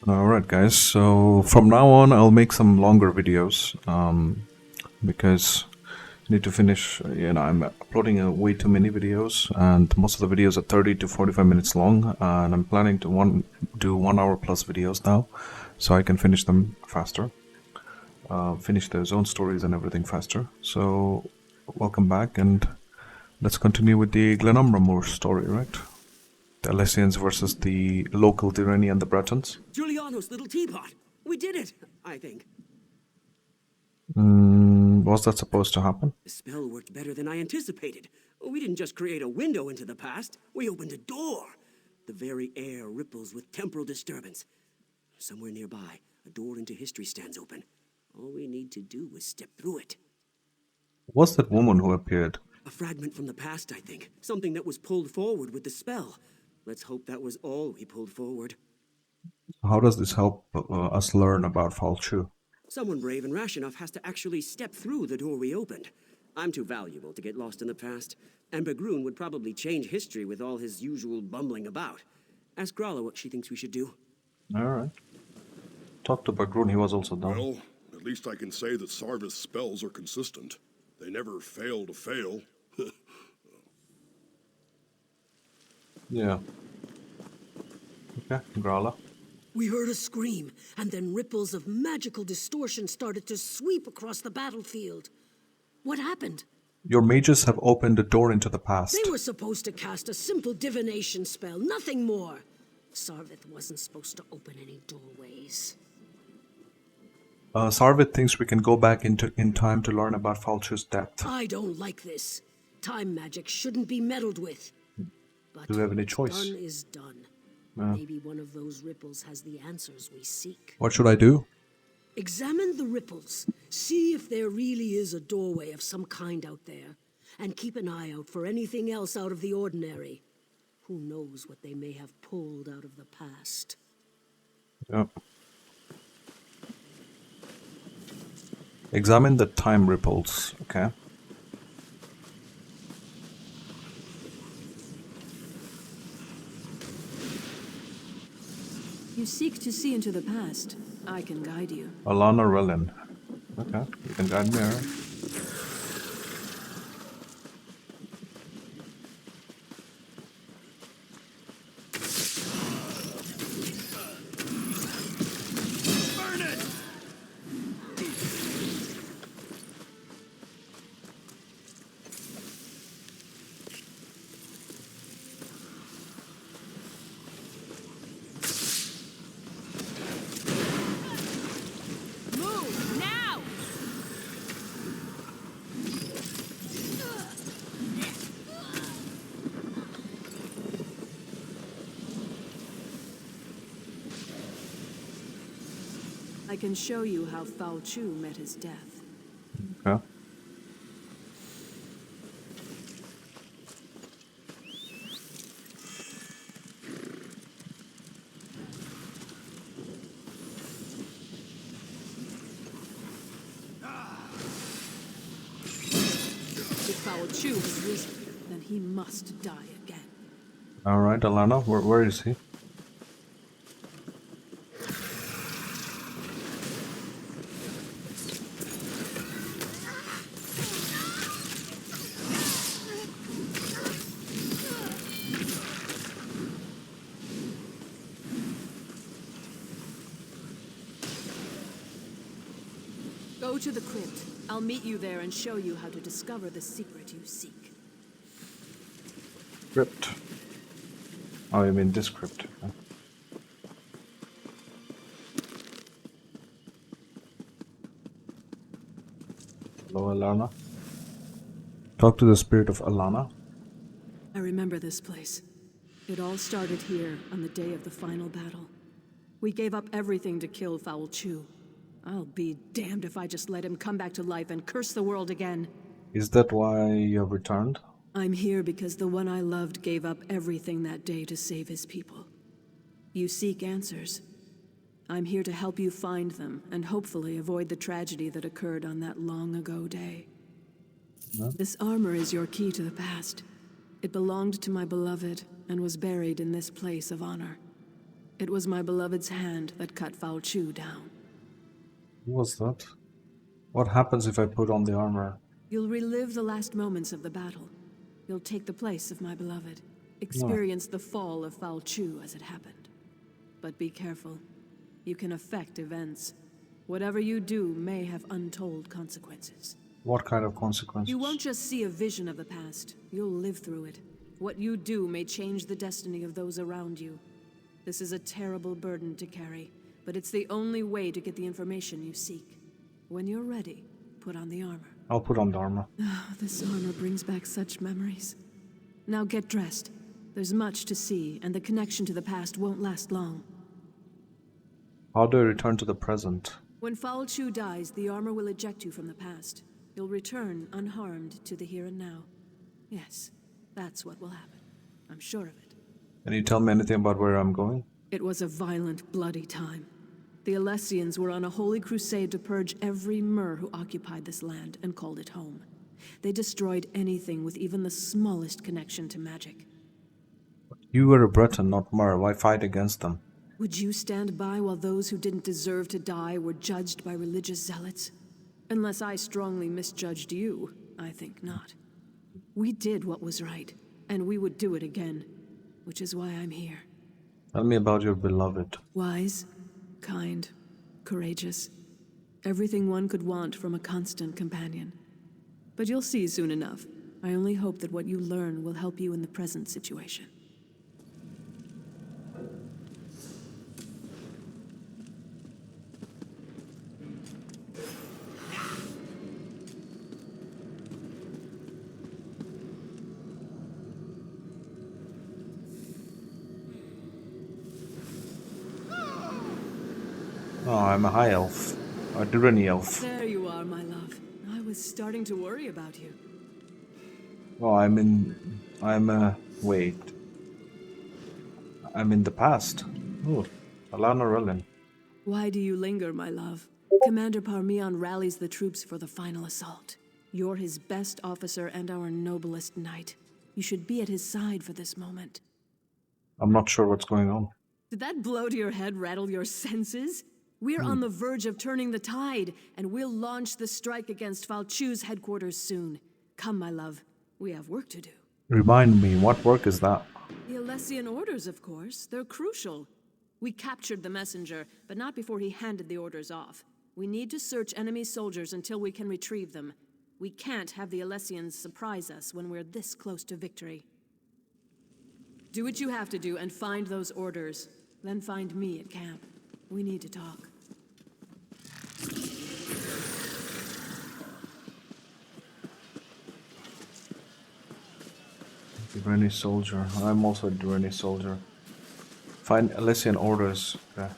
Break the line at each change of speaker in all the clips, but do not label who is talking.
Alright, guys, so from now on I'll make some longer videos because I need to finish. I'm uploading way too many videos, and most of the videos are 30 to 45 minutes long, and I'm planning to do 1 hour plus videos now so I can finish them faster, finish their own stories and everything faster. So, welcome back, and let's continue with the Glenumbra Moor story, right? The Alessians versus the local Direni and the Bretons.
Giuliano's little teapot. We did it, I think.
Was that supposed to happen?
The spell worked better than I anticipated. We didn't just create a window into the past. We opened a door. The very air ripples with temporal disturbance. Somewhere nearby, a door into history stands open. All we need to do is step through it.
Was that woman who appeared?
A fragment from the past, I think. Something that was pulled forward with the spell. Let's hope that was all we pulled forward.
How does this help us learn about Falchu?
Someone brave and rash enough has to actually step through the door we opened. I'm too valuable to get lost in the past, and Bergroon would probably change history with all his usual bumbling about. Ask Grala what she thinks we should do.
Alright. Talk to Bergroon, he was also down.
Well, at least I can say that Sarvith's spells are consistent. They never fail to fail.
Yeah. Okay, Grala.
We heard a scream, and then ripples of magical distortion started to sweep across the battlefield. What happened?
Your mages have opened a door into the past.
They were supposed to cast a simple divination spell, nothing more. Sarvith wasn't supposed to open any doorways.
Sarvith thinks we can go back in time to learn about Falchu's death.
I don't like this. Time magic shouldn't be meddled with. But
Do we have any choice?
done is done. Maybe one of those ripples has the answers we seek.
What should I do?
Examine the ripples. See if there really is a doorway of some kind out there. And keep an eye out for anything else out of the ordinary. Who knows what they may have pulled out of the past.
Yep. Examine the time ripples, okay?
You seek to see into the past. I can guide you.
Alana Relin. Okay, you can guide me, alright.
Move now! I can show you how Falchu met his death.
Okay.
If Falchu has risen, then he must die again.
Alright, Alana, where is he?
Go to the crypt. I'll meet you there and show you how to discover the secret you seek.
Crypt. Oh, you mean this crypt. Okay. Hello, Alana. Talk to the spirit of Alana.
I remember this place. It all started here on the day of the final battle. We gave up everything to kill Falchu. I'll be damned if I just let him come back to life and curse the world again.
Is that why you have returned?
I'm here because the one I loved gave up everything that day to save his people. You seek answers. I'm here to help you find them and hopefully avoid the tragedy that occurred on that long ago day.
Yeah.
This armor is your key to the past. It belonged to my beloved and was buried in this place of honor. It was my beloved's hand that cut Foul Chu down.
Who was that? What happens if I put on the armor?
You'll relive the last moments of the battle. You'll take the place of my beloved. Experience the fall of Foul Chu as it happened. But be careful. You can affect events. Whatever you do may have untold consequences.
What kind of consequences?
You won't just see a vision of the past. You'll live through it. What you do may change the destiny of those around you. This is a terrible burden to carry, but it's the only way to get the information you seek. When you're ready, put on the armor.
I'll put on the armor.
This armor brings back such memories. Now get dressed. There's much to see, and the connection to the past won't last long.
How do I return to the present?
When Foul Chu dies, the armor will eject you from the past. You'll return unharmed to the here and now. Yes, that's what will happen. I'm sure of it.
Can you tell me anything about where I'm going?
It was a violent, bloody time. The Alessians were on a holy crusade to purge every Mer who occupied this land and called it home. They destroyed anything with even the smallest connection to magic.
You were a Breton, not Mer. Why fight against them?
Would you stand by while those who didn't deserve to die were judged by religious zealots? Unless I strongly misjudged you, I think not. We did what was right, and we would do it again, which is why I'm here.
Tell me about your beloved.
Wise, kind, courageous. Everything one could want from a constant companion. But you'll see soon enough. I only hope that what you learn will help you in the present situation.
Oh, I'm a high elf. A Durrani elf.
There you are, my love. I was starting to worry about you.
Oh, wait. I'm in the past. Oh, Alana Rellin.
Why do you linger, my love? Commander Parmion rallies the troops for the final assault. You're his best officer and our noblest knight. You should be at his side for this moment.
I'm not sure what's going on.
Did that blow to your head rattle your senses? We're on the verge of turning the tide, and we'll launch the strike against Foul Chu's headquarters soon. Come, my love. We have work to do.
Remind me, what work is that?
The Alessian orders, of course. They're crucial. We captured the messenger, but not before he handed the orders off. We need to search enemy soldiers until we can retrieve them. We can't have the Alessians surprise us when we're this close to victory. Do what you have to do and find those orders. Then find me at camp. We need to talk.
Durrani soldier. I'm also a Durrani soldier. Find Alessian orders. Okay.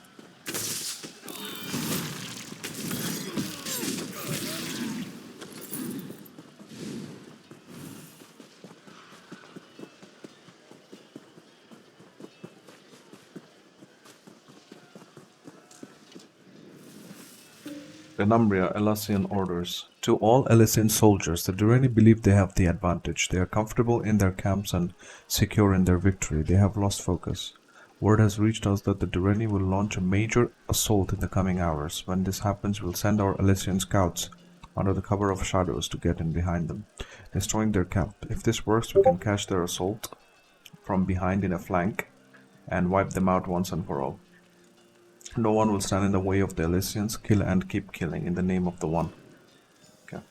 Glenumbra, Alessian orders. To all Alessian soldiers, the Durrani believe they have the advantage. They are comfortable in their camps and secure in their victory. They have lost focus. Word has reached us that the Durrani will launch a major assault in the coming hours. When this happens, we'll send our Alessian scouts under the cover of shadows to get in behind them, destroying their camp. If this works, we can catch their assault from behind in a flank and wipe them out once and for all. No one will stand in the way of the Alessians. Kill and keep killing in the name of the One. Okay.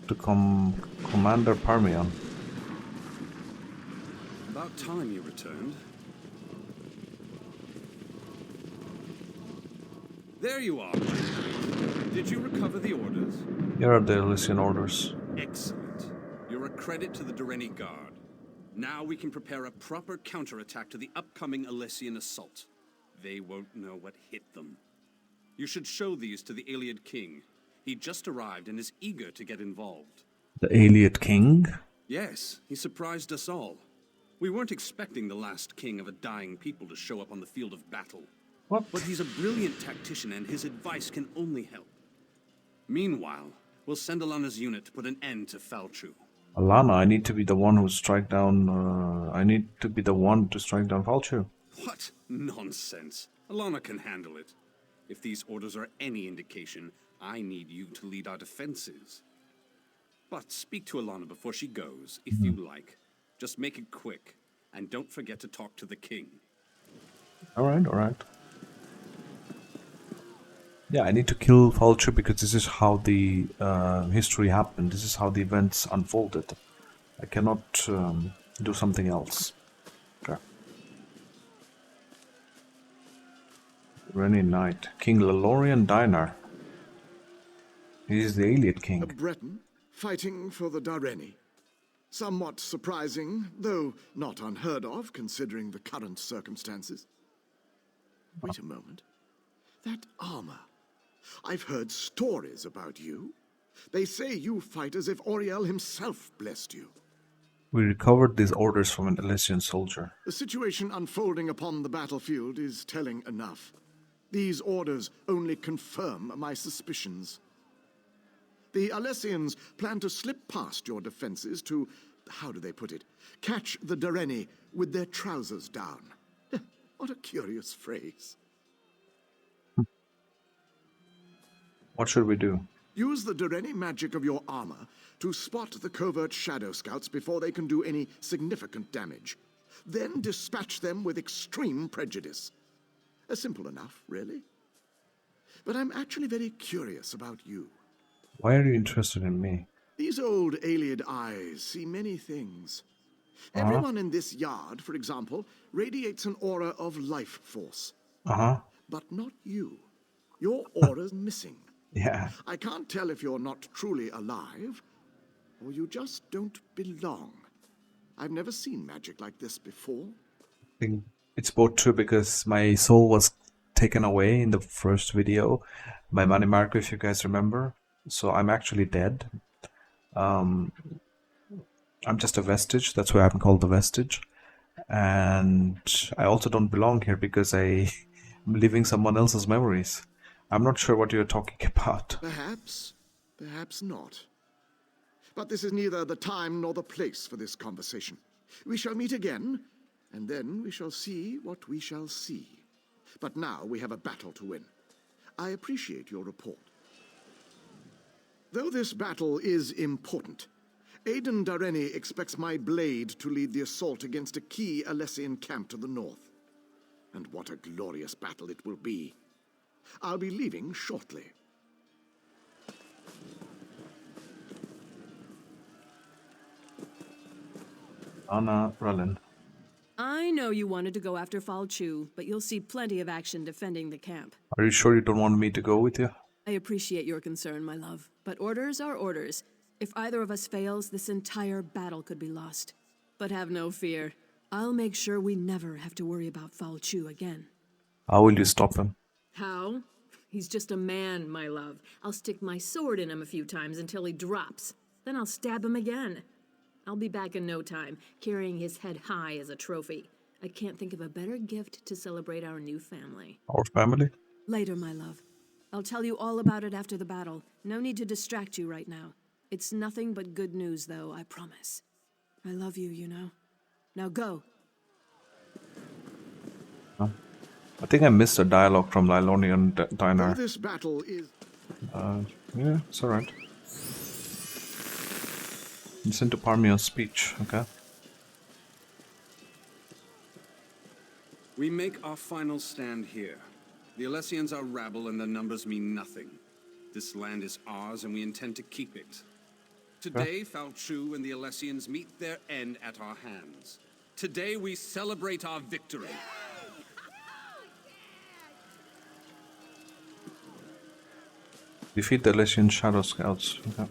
To Commander Parmion.
About time you returned. There you are. Did you recover the orders?
Here are the Alessian orders.
Excellent. You're a credit to the Durrani Guard. Now we can prepare a proper counterattack to the upcoming Alessian assault. They won't know what hit them. You should show these to the Iliad King. He just arrived and is eager to get involved.
The Iliad King?
Yes, he surprised us all. We weren't expecting the last king of a dying people to show up on the field of battle.
What?
But he's a brilliant tactician and his advice can only help. Meanwhile, we'll send Alana's unit to put an end to Falchu.
Alana, I need to be the one who strike down. I need to be the one to strike down Falchu.
What? Nonsense. Alana can handle it. If these orders are any indication, I need you to lead our defenses. But speak to Alana before she goes, if you like. Just make it quick, and don't forget to talk to the king.
Alright, alright. Yeah, I need to kill Falchu because this is how the history happened. This is how the events unfolded. I cannot do something else. Okay. Rennie Knight. King Lalorian Dinar. He is the Iliad King.
A Breton fighting for the Dareni. Somewhat surprising, though not unheard of, considering the current circumstances. Wait a moment. That armor. I've heard stories about you. They say you fight as if Oriel himself blessed you.
We recovered these orders from an Elysian soldier.
The situation unfolding upon the battlefield is telling enough. These orders only confirm my suspicions. The Alessians plan to slip past your defenses to, how do they put it, catch the Dareni with their trousers down. What a curious phrase.
What should we do?
Use the Dareni magic of your armor to spot the covert shadow scouts before they can do any significant damage. Then dispatch them with extreme prejudice. Simple enough, really. But I'm actually very curious about you.
Why are you interested in me?
These old Iliad eyes see many things. Everyone in this yard, for example, radiates an aura of life force. But not you. Your aura's missing.
Yeah.
I can't tell if you're not truly alive, or you just don't belong. I've never seen magic like this before.
I think it's both true because my soul was taken away in the first video by Manny Marco, if you guys remember. So I'm actually dead. I'm just a vestige. That's why I'm called the vestige. And I also don't belong here because I'm living someone else's memories. I'm not sure what you're talking about.
Perhaps, perhaps not. But this is neither the time nor the place for this conversation. We shall meet again, and then we shall see what we shall see. But now we have a battle to win. I appreciate your report. Though this battle is important, Aiden Dareni expects my blade to lead the assault against a key Alessian camp to the north. And what a glorious battle it will be. I'll be leaving shortly.
Anna Rellin.
I know you wanted to go after Falchu, but you'll see plenty of action defending the camp.
Are you sure you don't want me to go with you?
I appreciate your concern, my love, but orders are orders. If either of us fails, this entire battle could be lost. But have no fear. I'll make sure we never have to worry about Falchu again.
How will you stop him?
How? He's just a man, my love. I'll stick my sword in him a few times until he drops. Then I'll stab him again. I'll be back in no time, carrying his head high as a trophy. I can't think of a better gift to celebrate our new family.
Our family?
Later, my love. I'll tell you all about it after the battle. No need to distract you right now. It's nothing but good news, though, I promise. I love you, you know. Now go.
Huh? I think I missed a dialogue from Lylonian
Though
Dinar.
this battle is...
Yeah, it's alright. Listen to Parmion's speech, okay?
We make our final stand here. The Alessians are rabble and their numbers mean nothing. This land is ours and we intend to keep it. Today, Falchu and the Alessians meet their end at our hands. Today we celebrate our victory.
Defeat the Elysian Shadow Scouts, okay?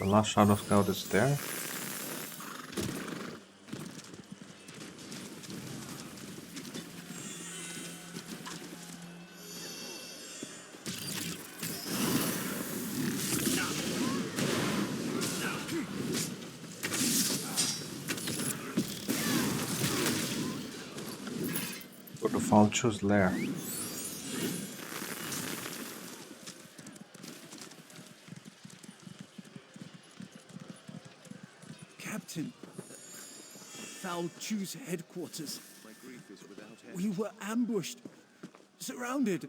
The last Shadow Scout is there. Go to Falcho's lair.
Captain, Falchu's headquarters. We were ambushed, surrounded.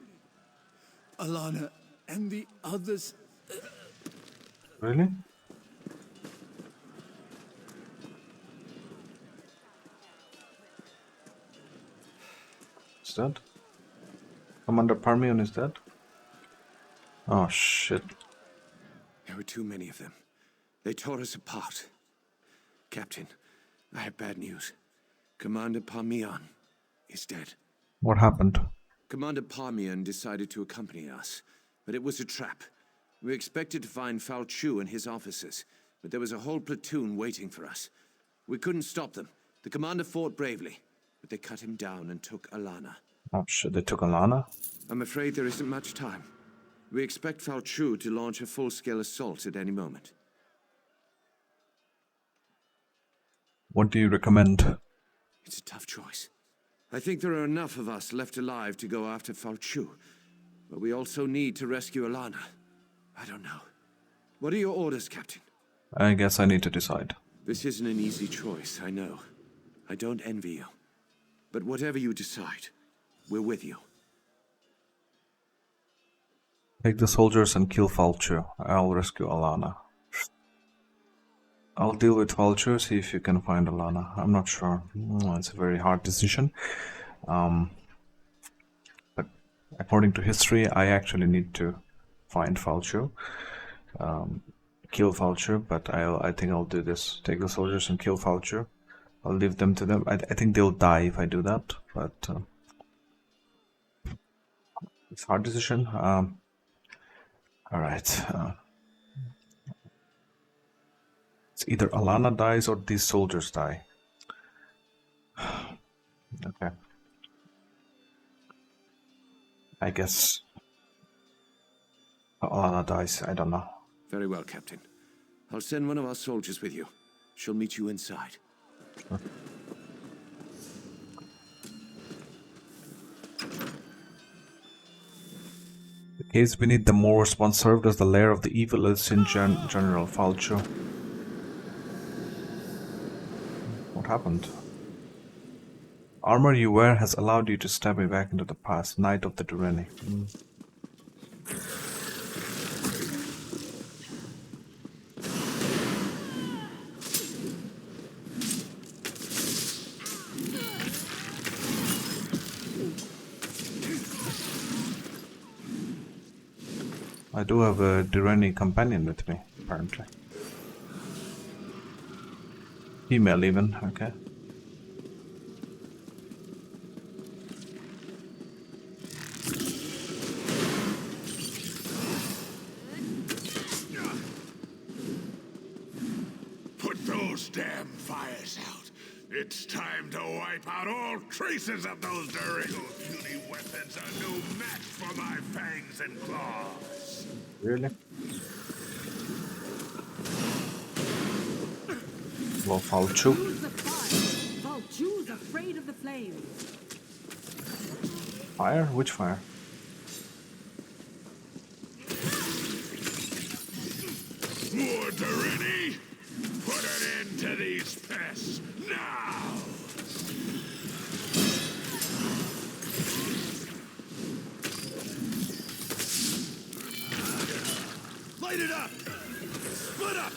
Alana and the others.
Really? Is that? Commander Parmion is dead? Oh shit.
There were too many of them. They tore us apart. Captain, I have bad news. Commander Parmion is dead.
What happened?
Commander Parmion decided to accompany us, but it was a trap. We expected to find Falchu and his officers, but there was a whole platoon waiting for us. We couldn't stop them. The commander fought bravely, but they cut him down and took Alana.
Oh shit, they took Alana?
I'm afraid there isn't much time. We expect Falchu to launch a full-scale assault at any moment.
What do you recommend?
It's a tough choice. I think there are enough of us left alive to go after Falchu, but we also need to rescue Alana. I don't know. What are your orders, Captain?
I guess I need to decide.
This isn't an easy choice, I know. I don't envy you. But whatever you decide, we're with you.
Take the soldiers and kill Falchu. I'll rescue Alana. I'll deal with Falchu, see if you can find Alana. I'm not sure. It's a very hard decision. But according to history, I actually need to find Falchu. Kill Falchu, but I think I'll do this. Take the soldiers and kill Falchu. I'll leave them to them. I think they'll die if I do that, but it's a hard decision. Alright. It's either Alana dies or these soldiers die. Okay. I guess Alana dies. I don't know.
Very well, Captain. I'll send one of our soldiers with you. She'll meet you inside.
Sure. The caves beneath the moors once served as the lair of the evil Elysian General Falcho. What happened? Armor you wear has allowed you to stab me back into the past, Knight of the Dureni. I do have a Dureni companion with me, apparently. Female even, okay.
Put those damn fires out. It's time to wipe out all traces of those Dureni. Puny weapons are no match for my fangs and claws.
Really? Well, Falchu.
Use the fire. Falchu's afraid of the flames.
Fire? Which fire?
More Dureni? Put an end to these pests now!
Light it up! Split up!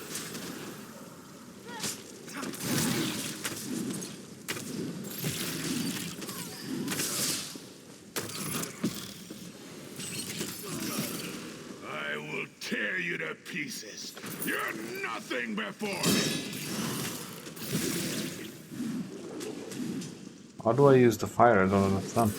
I will tear you to pieces. You're nothing before me!
How do I use the fire? I don't understand.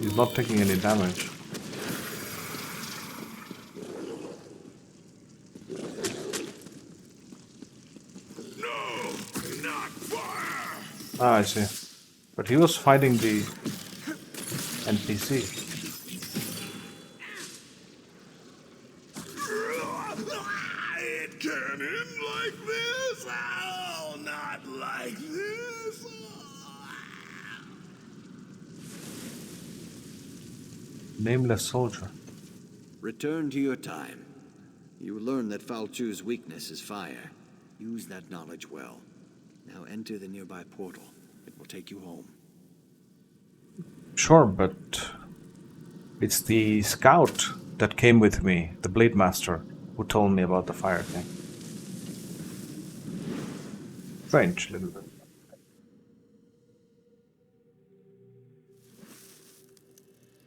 Use He's not taking any damage.
No, not fire!
Ah, I see. But he was fighting the NPC.
It can end like this? Oh, not like this.
Nameless soldier.
Return to your time. You learn that Falchu's weakness is fire. Use that knowledge well. Now enter the nearby portal. It will take you home.
Sure, but it's the scout that came with me, the Blade Master, who told me about the fire thing. Strange, little bit.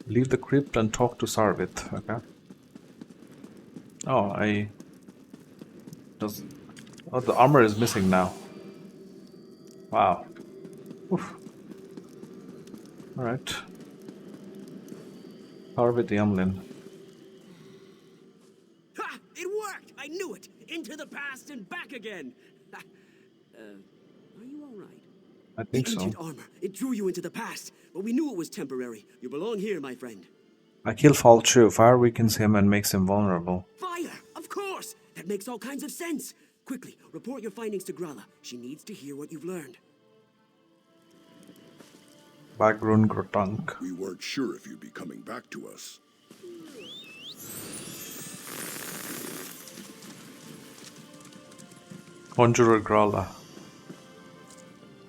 Leave the crypt and talk to Sarvit, okay? Oh, Oh, the armor is missing now. Wow. Oof. Alright. Sarvit Yamlin.
Ha! It worked! I knew it! Into the past and back again! Are you alright?
I think
The
so.
ancient armor, it drew you into the past, but we knew it was temporary. You belong here, my friend.
I kill Falchu. Fire weakens him and makes him vulnerable.
Fire! Of course! That makes all kinds of sense! Quickly, report your findings to Grala. She needs to hear what you've learned.
Bagrun Grotank.
We weren't sure if you'd be coming back to us.
Conjurer Grala.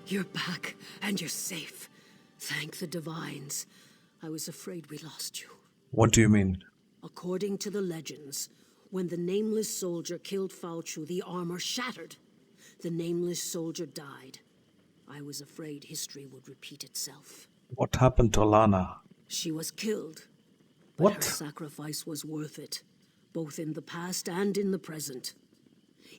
You're back, and you're safe. Thank the divines. I was afraid we lost you.
What do you mean?
According to the legends, when the Nameless Soldier killed Falchu, the armor shattered. The Nameless Soldier died. I was afraid history would repeat itself.
What happened to Alana?
She was killed. But
What?
her sacrifice was worth it, both in the past and in the present.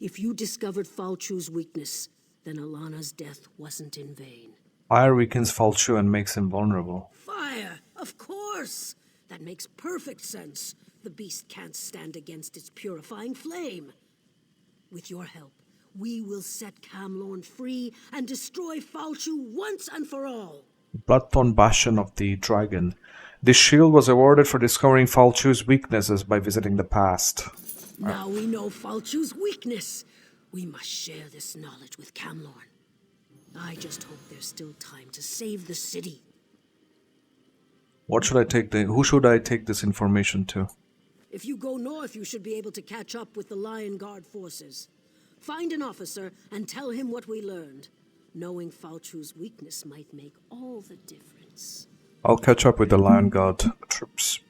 If you discovered Falchu's weakness, then Alana's death wasn't in vain.
Fire weakens Falchu and makes him vulnerable.
Fire! Of course! That makes perfect sense. The beast can't stand against its purifying flame. With your help, we will set Camlorn free and destroy Falchu once and for all.
Bloodthorn Bastion of the Dragon. This shield was awarded for discovering Falchu's weaknesses by visiting the past.
Now we know Falchu's weakness. We must share this knowledge with Camlorn. I just hope there's still time to save the city.
Who should I take this information to?
If you go north, you should be able to catch up with the Lion Guard forces. Find an officer and tell him what we learned. Knowing Falchu's weakness might make all the difference.
I'll catch up with the Lion Guard troops.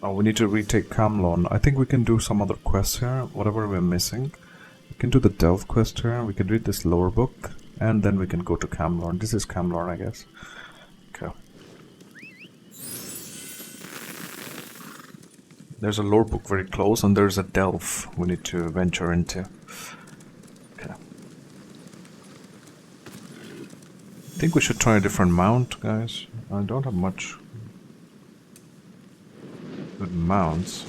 Oh, we need to retake Camlorn. I think we can do some other quests here, whatever we're missing. We can do the Delve quest here, we can read this lore book, and then we can go to Camlorn. This is Camlorn, I guess. Okay. There's a lore book very close, and there's a Delve we need to venture into. Okay. I think we should try a different mount, guys. I don't have much good mounts.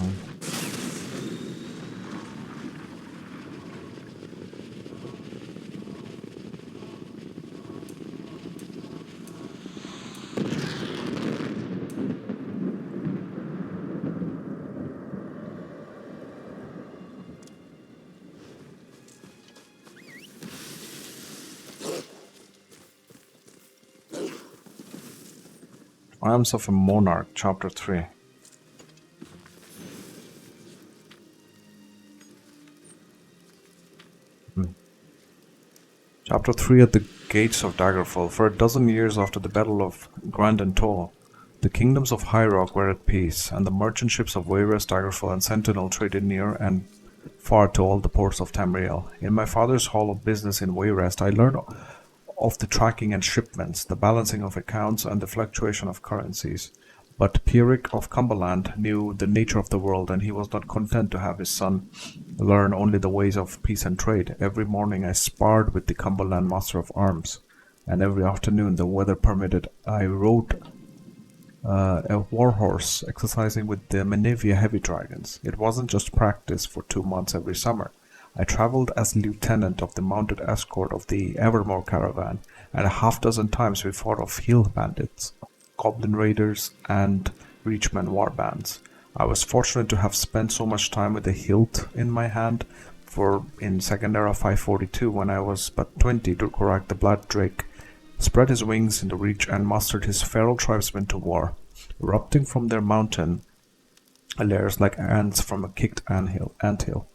Arms of a Monarch, Chapter 3. Chapter 3 at the gates of Daggerfall. For a dozen years after the Battle of Grand Tor, the kingdoms of High Rock were at peace, and the merchant ships of Wayrest, Daggerfall, and Sentinel traded near and far to all the ports of Tamriel. In my father's hall of business in Wayrest, I learned of the tracking and shipments, the balancing of accounts, and the fluctuation of currencies. But Pierrick of Cumberland knew the nature of the world, and he was not content to have his son learn only the ways of peace and trade. Every morning I sparred with the Cumberland Master of Arms. and every afternoon the weather permitted, I rode a warhorse exercising with the Menevia heavy dragons. It wasn't just practice for 2 months every summer. I traveled as lieutenant of the mounted escort of the Evermore caravan, and a half-dozen times we fought off hill bandits, goblin raiders, and Reachman war bands. I was fortunate to have spent so much time with the hilt in my hand, for in Second Era 542, when I was but 20, Durkorak the Blood Drake spread his wings in the reach and mustered his feral tribesmen to war, erupting from their mountain lairs like ants from a kicked anthill.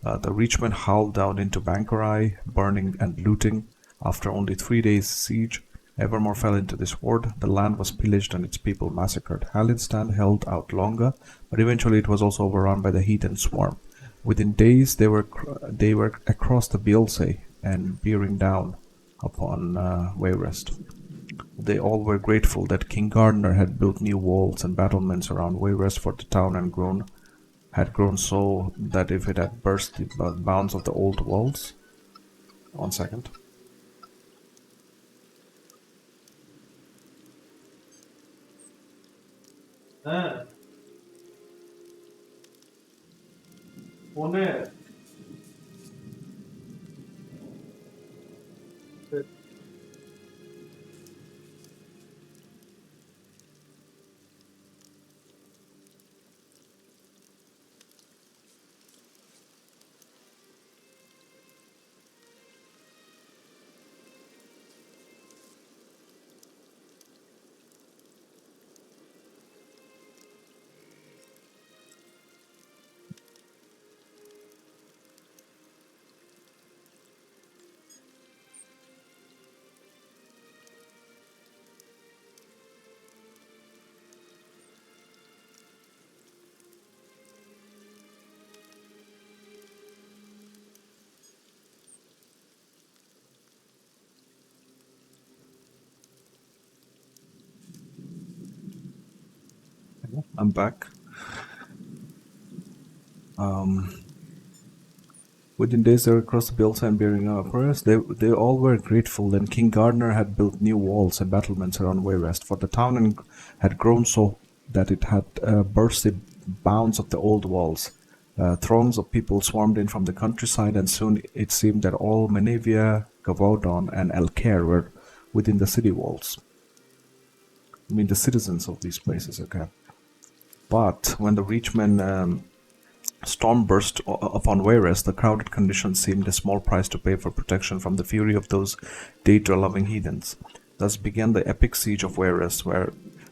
The Reachmen howled down into Bankarai, burning and looting. After only 3 days' siege, Evermore fell into this horde. The land was pillaged and its people massacred. Hallinstan held out longer, but eventually it was also overrun by the heathen swarm. Within days, they were across the Bielsa and bearing down upon Wayrest. They all were grateful that King Gardner had built new walls and battlements around Wayrest, for the town had grown so that if it had burst the bounds of the old walls. 1 second. I'm back. Within days, they were across the Bielsa and bearing prayers. They all were grateful that King Gardner had built new walls and battlements around Wayrest, for the town had grown so that it had burst the bounds of the old walls. Throngs of people swarmed in from the countryside, and soon it seemed that all Menevia, Gavaudon, and Elcair were within the city walls. I mean, the citizens of these places, okay. But when the Reachmen storm burst upon Wayrest, the crowded conditions seemed a small price to pay for protection from the fury of those Daedra-loving heathens. Thus began the epic siege of Wayrest,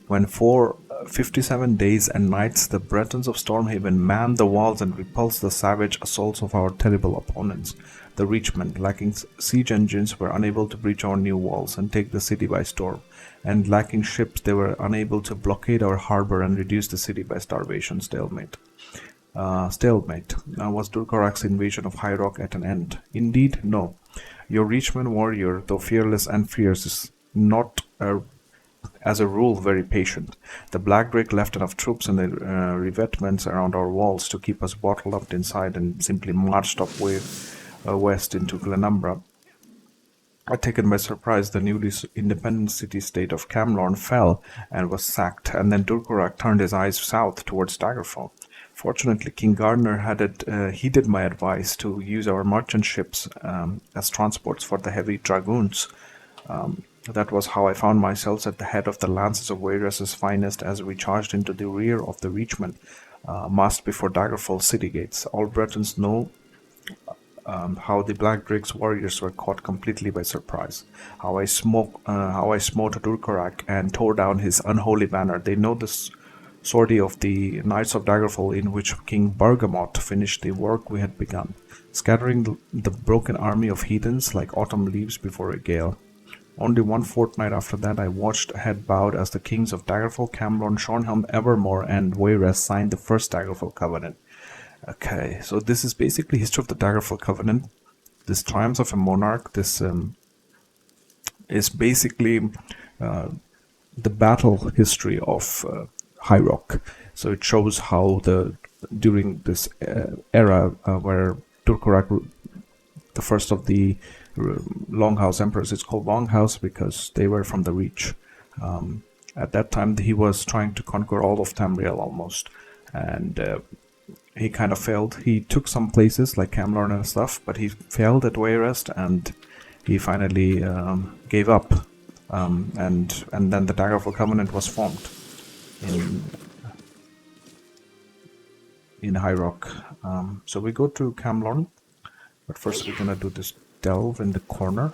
when for 57 days and nights the Bretons of Stormhaven manned the walls and repulsed the savage assaults of our terrible opponents. The Reachmen, lacking siege engines, were unable to breach our new walls and take the city by storm, and lacking ships, they were unable to blockade our harbor and reduce the city by starvation stalemate. Now was Durkorak's invasion of High Rock at an end? Indeed, no. Your Reachman warrior, though fearless and fierce, is not, as a rule, very patient. The Black Drake left enough troops and the revetments around our walls to keep us bottled up inside, and simply marched up west into Glenumbra. Taken by surprise, the newly independent city-state of Camlorn fell and was sacked, and then Durkorak turned his eyes south towards Daggerfall. Fortunately, King Gardner had heeded my advice to use our merchant ships as transports for the heavy dragoons. That was how I found myself at the head of the lances of Wayrest's finest as we charged into the rear of the Reachmen, massed before Daggerfall city gates. All Bretons know how the Black Drake's warriors were caught completely by surprise. How I smote Durkorak and tore down his unholy banner. They know this sortie of the Knights of Daggerfall, in which King Bergamot finished the work we had begun, scattering the broken army of heathens like autumn leaves before a gale. Only one fortnight after that, I watched head bowed as the kings of Daggerfall, Camlorn, Shornhelm, Evermore, and Wayrest signed the first Daggerfall Covenant. Okay, so this is basically history of the Daggerfall Covenant. This triumphs of a monarch. This is basically the battle history of High Rock. So it shows how during this era where Durkorak, the first of the Longhouse Emperors. It's called Longhouse because they were from the Reach. At that time, he was trying to conquer all of Tamriel almost, and he kind of failed. He took some places like Camlorn and stuff, but he failed at Wayrest, and he finally gave up. And then the Daggerfall Covenant was formed in High Rock. So we go to Camlorn, but first we're gonna do this delve in the corner.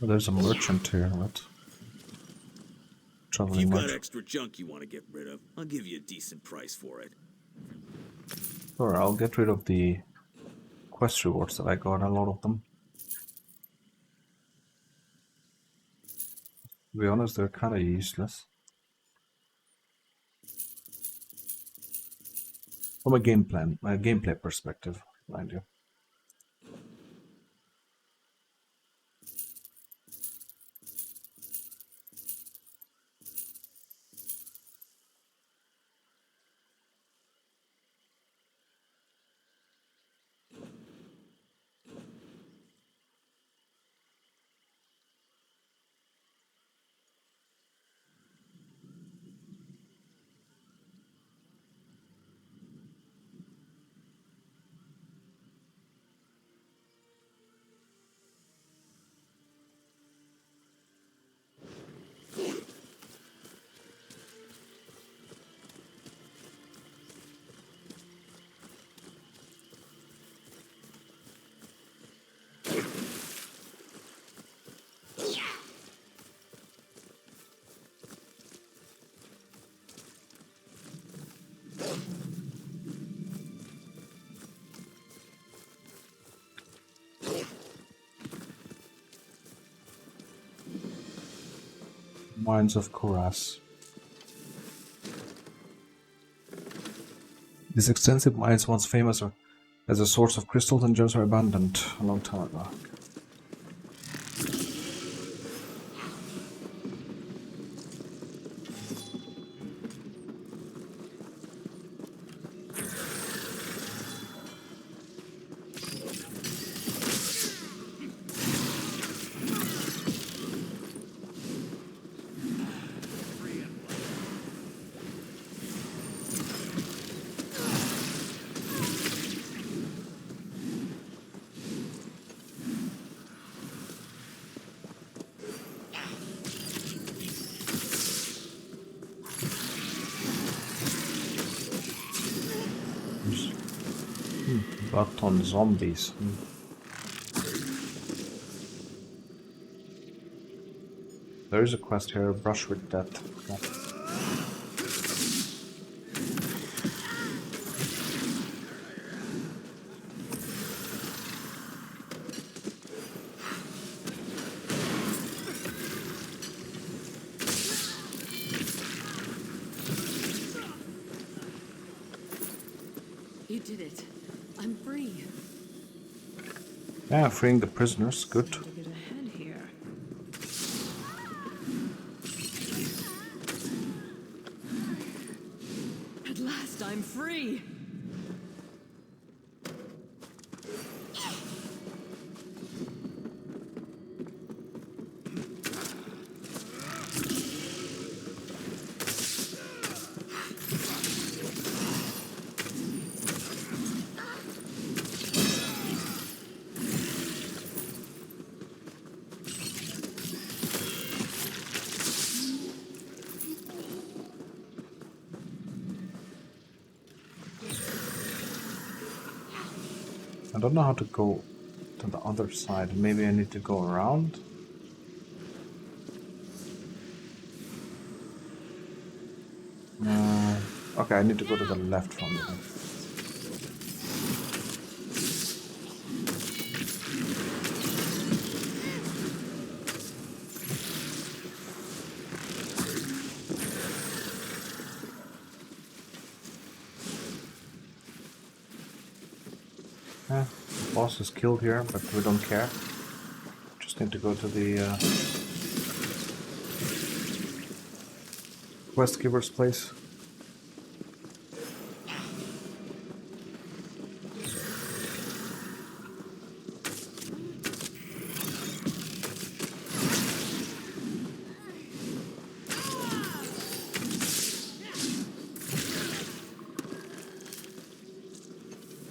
Oh, there's a merchant here, what?
If
Traveling
you've got
merchant.
extra junk you want to get rid of, I'll give you a decent price for it.
Sure, I'll get rid of the quest rewards that I got, a lot of them. To be honest, they're kind of useless. From a gameplay perspective, mind you. Mines of Koras. These extensive mines, once famous as a source of crystals and gems, are abandoned a long time ago. But on zombies. There is a quest here, brush with death. Okay.
You did it. I'm free.
Yeah, freeing the prisoners, good.
To get ahead here. At last, I'm free.
I don't know how to go to the other side. Maybe I need to go around. Okay, I need to go to the left from there. Boss is killed here, but we don't care. Just need to go to the quest giver's place.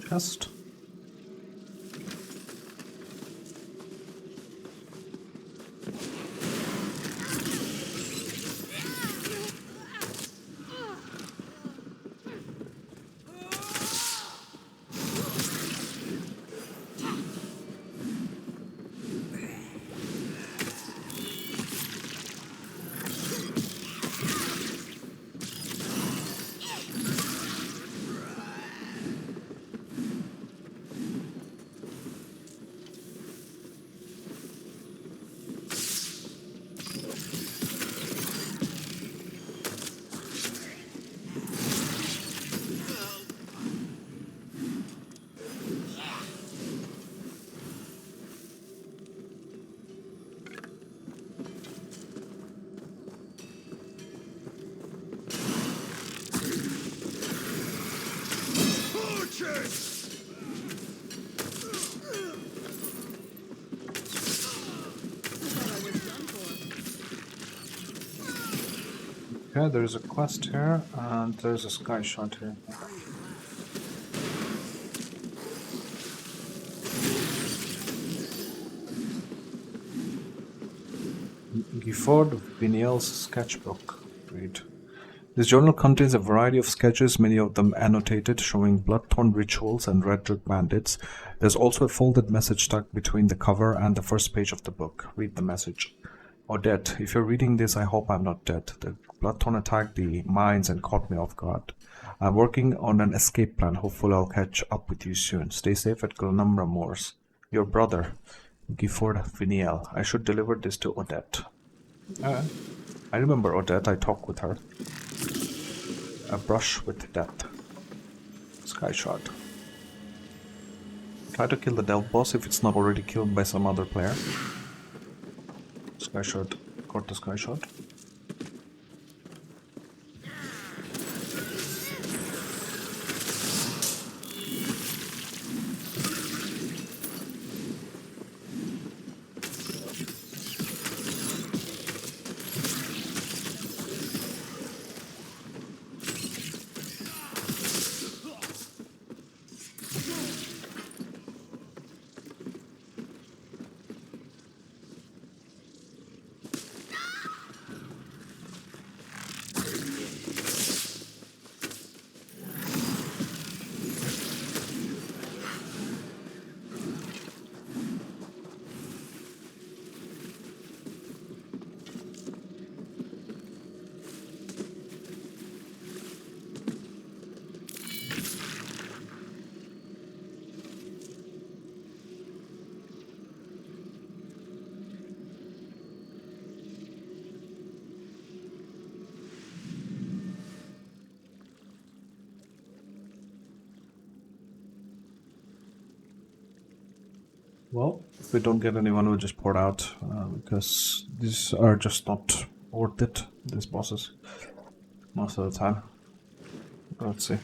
Chest. Okay, there's a quest here, and there's a sky shot here. Gifford Vignel's sketchbook. Read. This journal contains a variety of sketches, many of them annotated, showing blood-torn rituals and red dirt bandits. There's also a folded message stuck between the cover and the first page of the book. Read the message. Odette, if you're reading this, I hope I'm not dead. The blood-torn attacked the mines and caught me off guard. I'm working on an escape plan. Hopefully I'll catch up with you soon. Stay safe at Glenumbra Moors. Your brother, Gifford Vignel. I should deliver this to Odette. I remember Odette. I talked with her. A brush with death. Sky shot. Try to kill the Delve boss if it's not already killed by some other player. Sky shot. Got the sky shot. Well, if we don't get anyone, we'll just port out, because these are just not worth it, these bosses, most of the time. Let's see.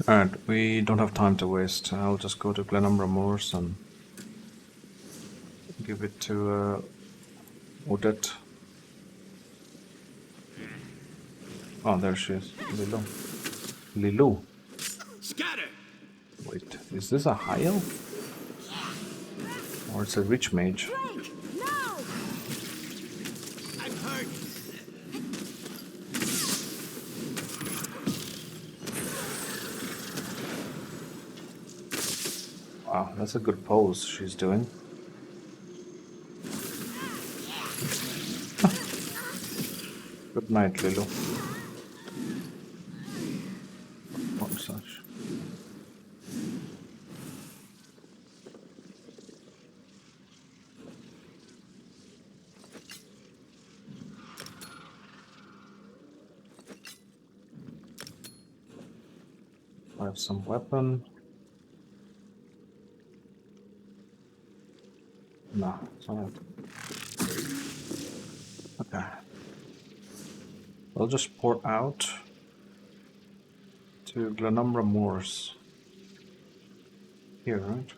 Alright, we don't have time to waste. I'll just go to Glenumbra Moors and give it to Odette. Oh, there she is. Lilo. Lilo.
Scatter!
Wait, is this a high elf? Or it's a rich mage.
Drake, no!
I'm hurt.
Wow, that's a good pose she's doing. Good night, Lulu. Or such. I have some weapon. No, it's not. Okay. I'll just port out to Glenumbra Moors. Here, right?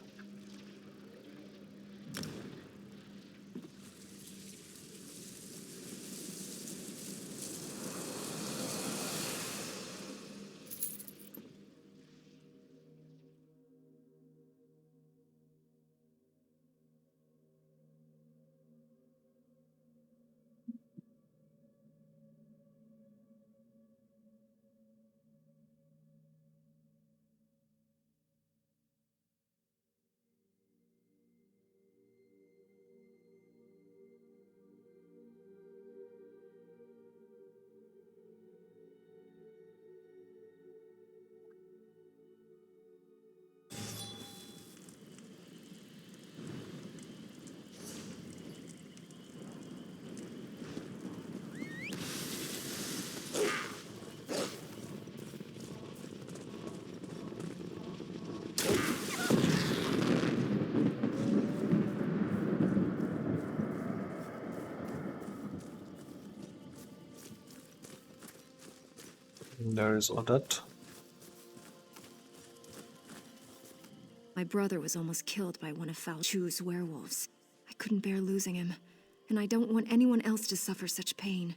There is Odette.
My brother was almost killed by one of Fal Chu's werewolves. I couldn't bear losing him, and I don't want anyone else to suffer such pain.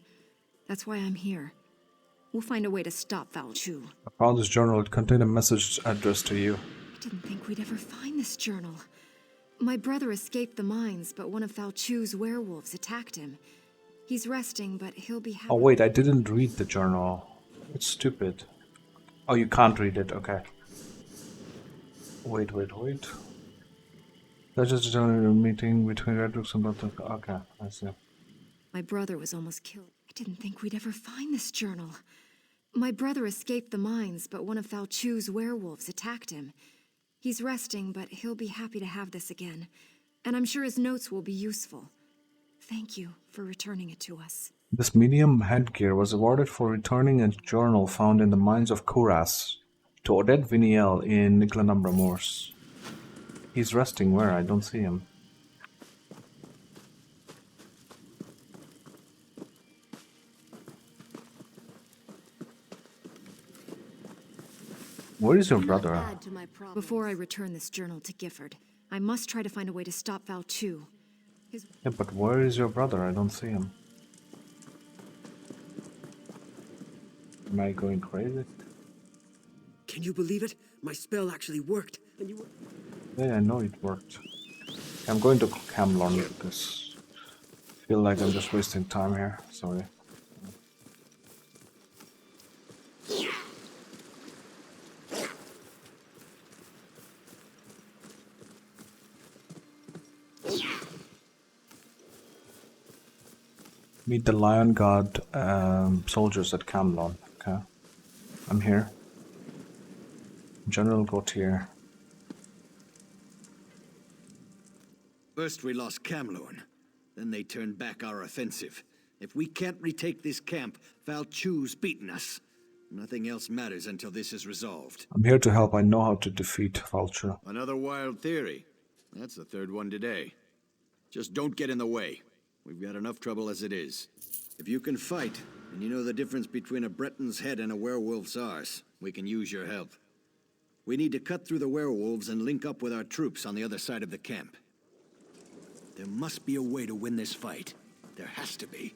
That's why I'm here. We'll find a way to stop Fal Chu.
I found this journal. It contained a message addressed to you.
I didn't think we'd ever find this journal. My brother escaped the mines, but one of Fal Chu's werewolves attacked him. He's resting, but he'll be happy.
Oh wait, I didn't read the journal. It's stupid. Oh, you can't read it. Okay. Wait. That's just a general meeting between Redrooks and Blood. Okay, I see.
My brother was almost killed. I didn't think we'd ever find this journal. My brother escaped the mines, but one of Fal Chu's werewolves attacked him. He's resting, but he'll be happy to have this again. And I'm sure his notes will be useful. Thank you for returning it to us.
This medium headgear was awarded for returning a journal found in the mines of Kuras to Odette Viniel in Glenumbra Moors. He's resting where? I don't see him. Where is your brother?
Before I return this journal to Gifford, I must try to find a way to stop Fal Chu.
Yeah, but where is your brother? I don't see him. Am I going crazy?
Can you believe it? My spell actually worked. And you were...
Yeah, I know it worked. I'm going to Camlon because I feel like I'm just wasting time here. Sorry. Meet the Lion Guard soldiers at Camlon. Okay. I'm here. General Gautier.
First we lost Camlon, then they turned back our offensive. If we can't retake this camp, Fal Chu's beaten us. Nothing else matters until this is resolved.
I'm here to help. I know how to defeat Fal Chu.
Another wild theory. That's the third one today. Just don't get in the way. We've got enough trouble as it is. If you can fight, and you know the difference between a Breton's head and a werewolf's arse, we can use your help. We need to cut through the werewolves and link up with our troops on the other side of the camp. There must be a way to win this fight. There has to be.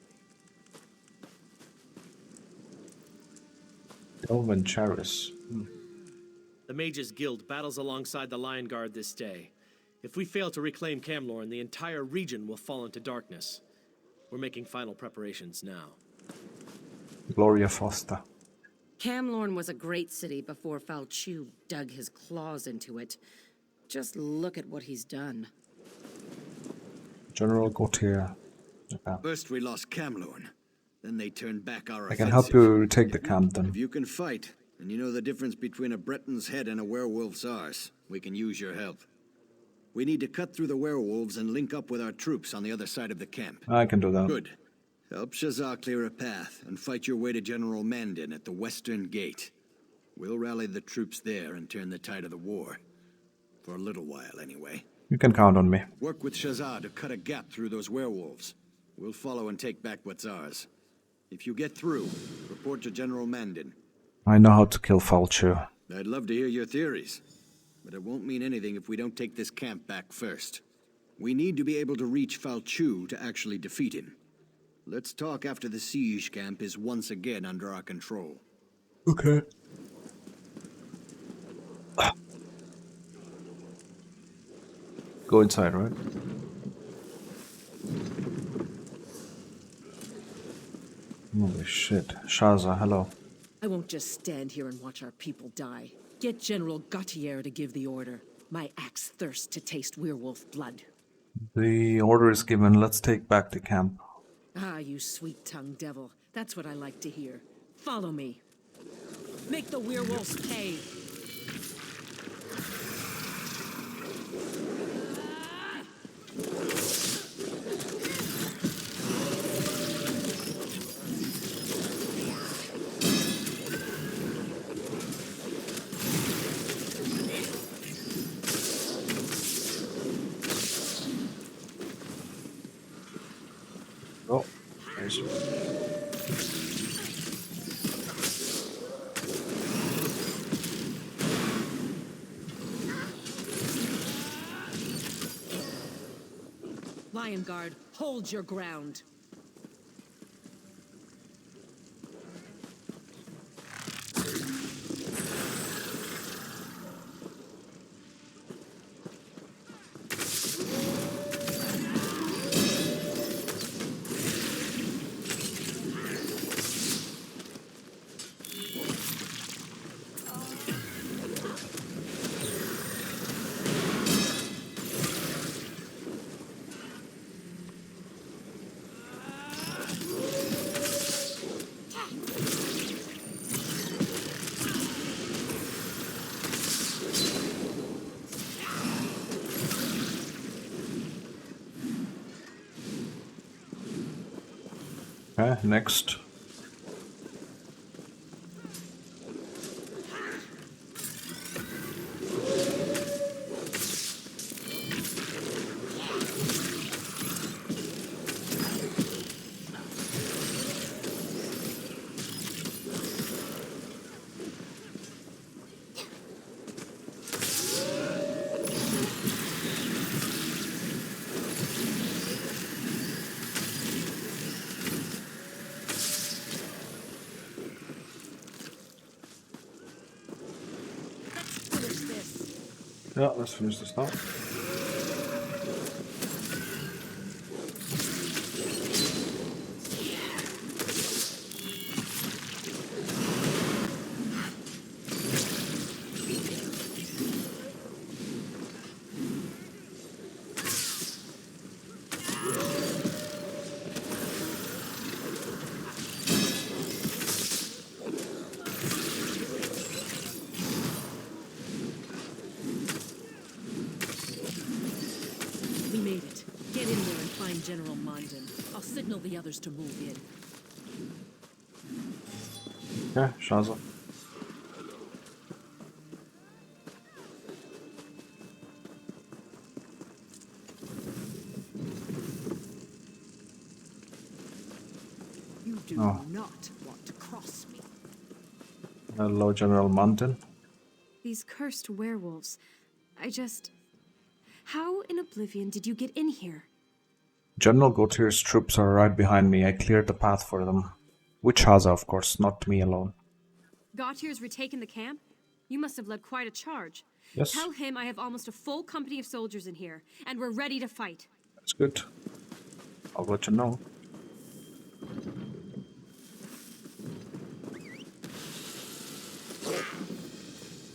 Delvin Charis.
The Mages Guild battles alongside the Lion Guard this day. If we fail to reclaim Camlorn, the entire region will fall into darkness. We're making final preparations now.
Gloria Foster.
Camlorn was a great city before Falchu dug his claws into it. Just look at what he's done.
General Gautier. Okay.
First we lost Camlorn, then they turned back our
I can
offensive.
help you retake the camp then.
If you can fight, and you know the difference between a Breton's head and a werewolf's arse, we can use your help. We need to cut through the werewolves and link up with our troops on the other side of the camp.
I can do that.
Good. Help Shazar clear a path and fight your way to General Mandin at the Western Gate. We'll rally the troops there and turn the tide of the war. For a little while, anyway.
You can count on me.
Work with Shazar to cut a gap through those werewolves. We'll follow and take back what's ours. If you get through, report to General Mandin.
I know how to kill Falchu.
I'd love to hear your theories, but it won't mean anything if we don't take this camp back first. We need to be able to reach Falchu to actually defeat him. Let's talk after the siege camp is once again under our control.
Okay. Go inside, right? Holy shit. Shaza, hello.
I won't just stand here and watch our people die. Get General Gautier to give the order. My axe thirsts to taste werewolf blood.
The order is given. Let's take back the camp.
Ah, you sweet-tongued devil. That's what I like to hear. Follow me. Make the werewolves pay.
Oh, there's...
Lion Guard, hold your ground.
Okay, next. Yeah, let's finish this now.
We made it. Get in there and find General Mandin. I'll signal the others to move in.
Okay, Shaza.
You do
Oh.
not want to cross me.
Hello, General Mandin.
These cursed werewolves. How in oblivion did you get in here?
General Gautier's troops are right behind me. I cleared the path for them. With Shaza, of course, not me alone.
Gautier's retaken the camp? You must have led quite a charge.
Yes.
Tell him I have almost a full company of soldiers in here, and we're ready to fight.
That's good. I'll let you know.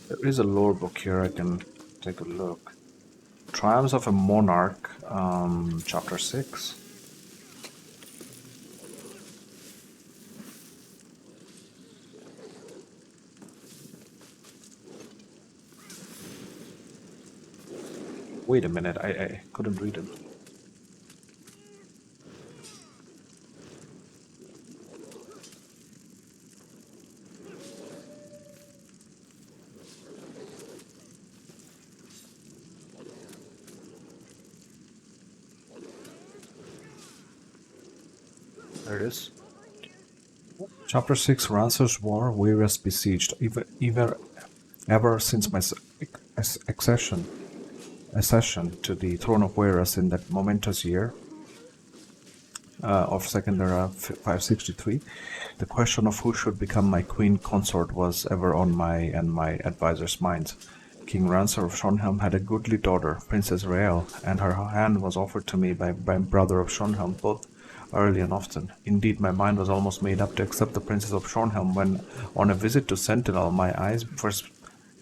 There is a lore book here, I can take a look. Triumphs of a Monarch, chapter 6. Wait a minute, I couldn't read it. There it is. Chapter 6, Rancer's War, Wayrest besieged. Ever since my accession to the throne of Wayrest in that momentous year of Second Era 563, the question of who should become my queen consort was ever on my and my advisors' minds. King Rancer of Schonhelm had a goodly daughter, Princess Rael, and her hand was offered to me by my brother of Schonhelm, both early and often. Indeed, my mind was almost made up to accept the Princess of Schonhelm when, on a visit to Sentinel, my eyes first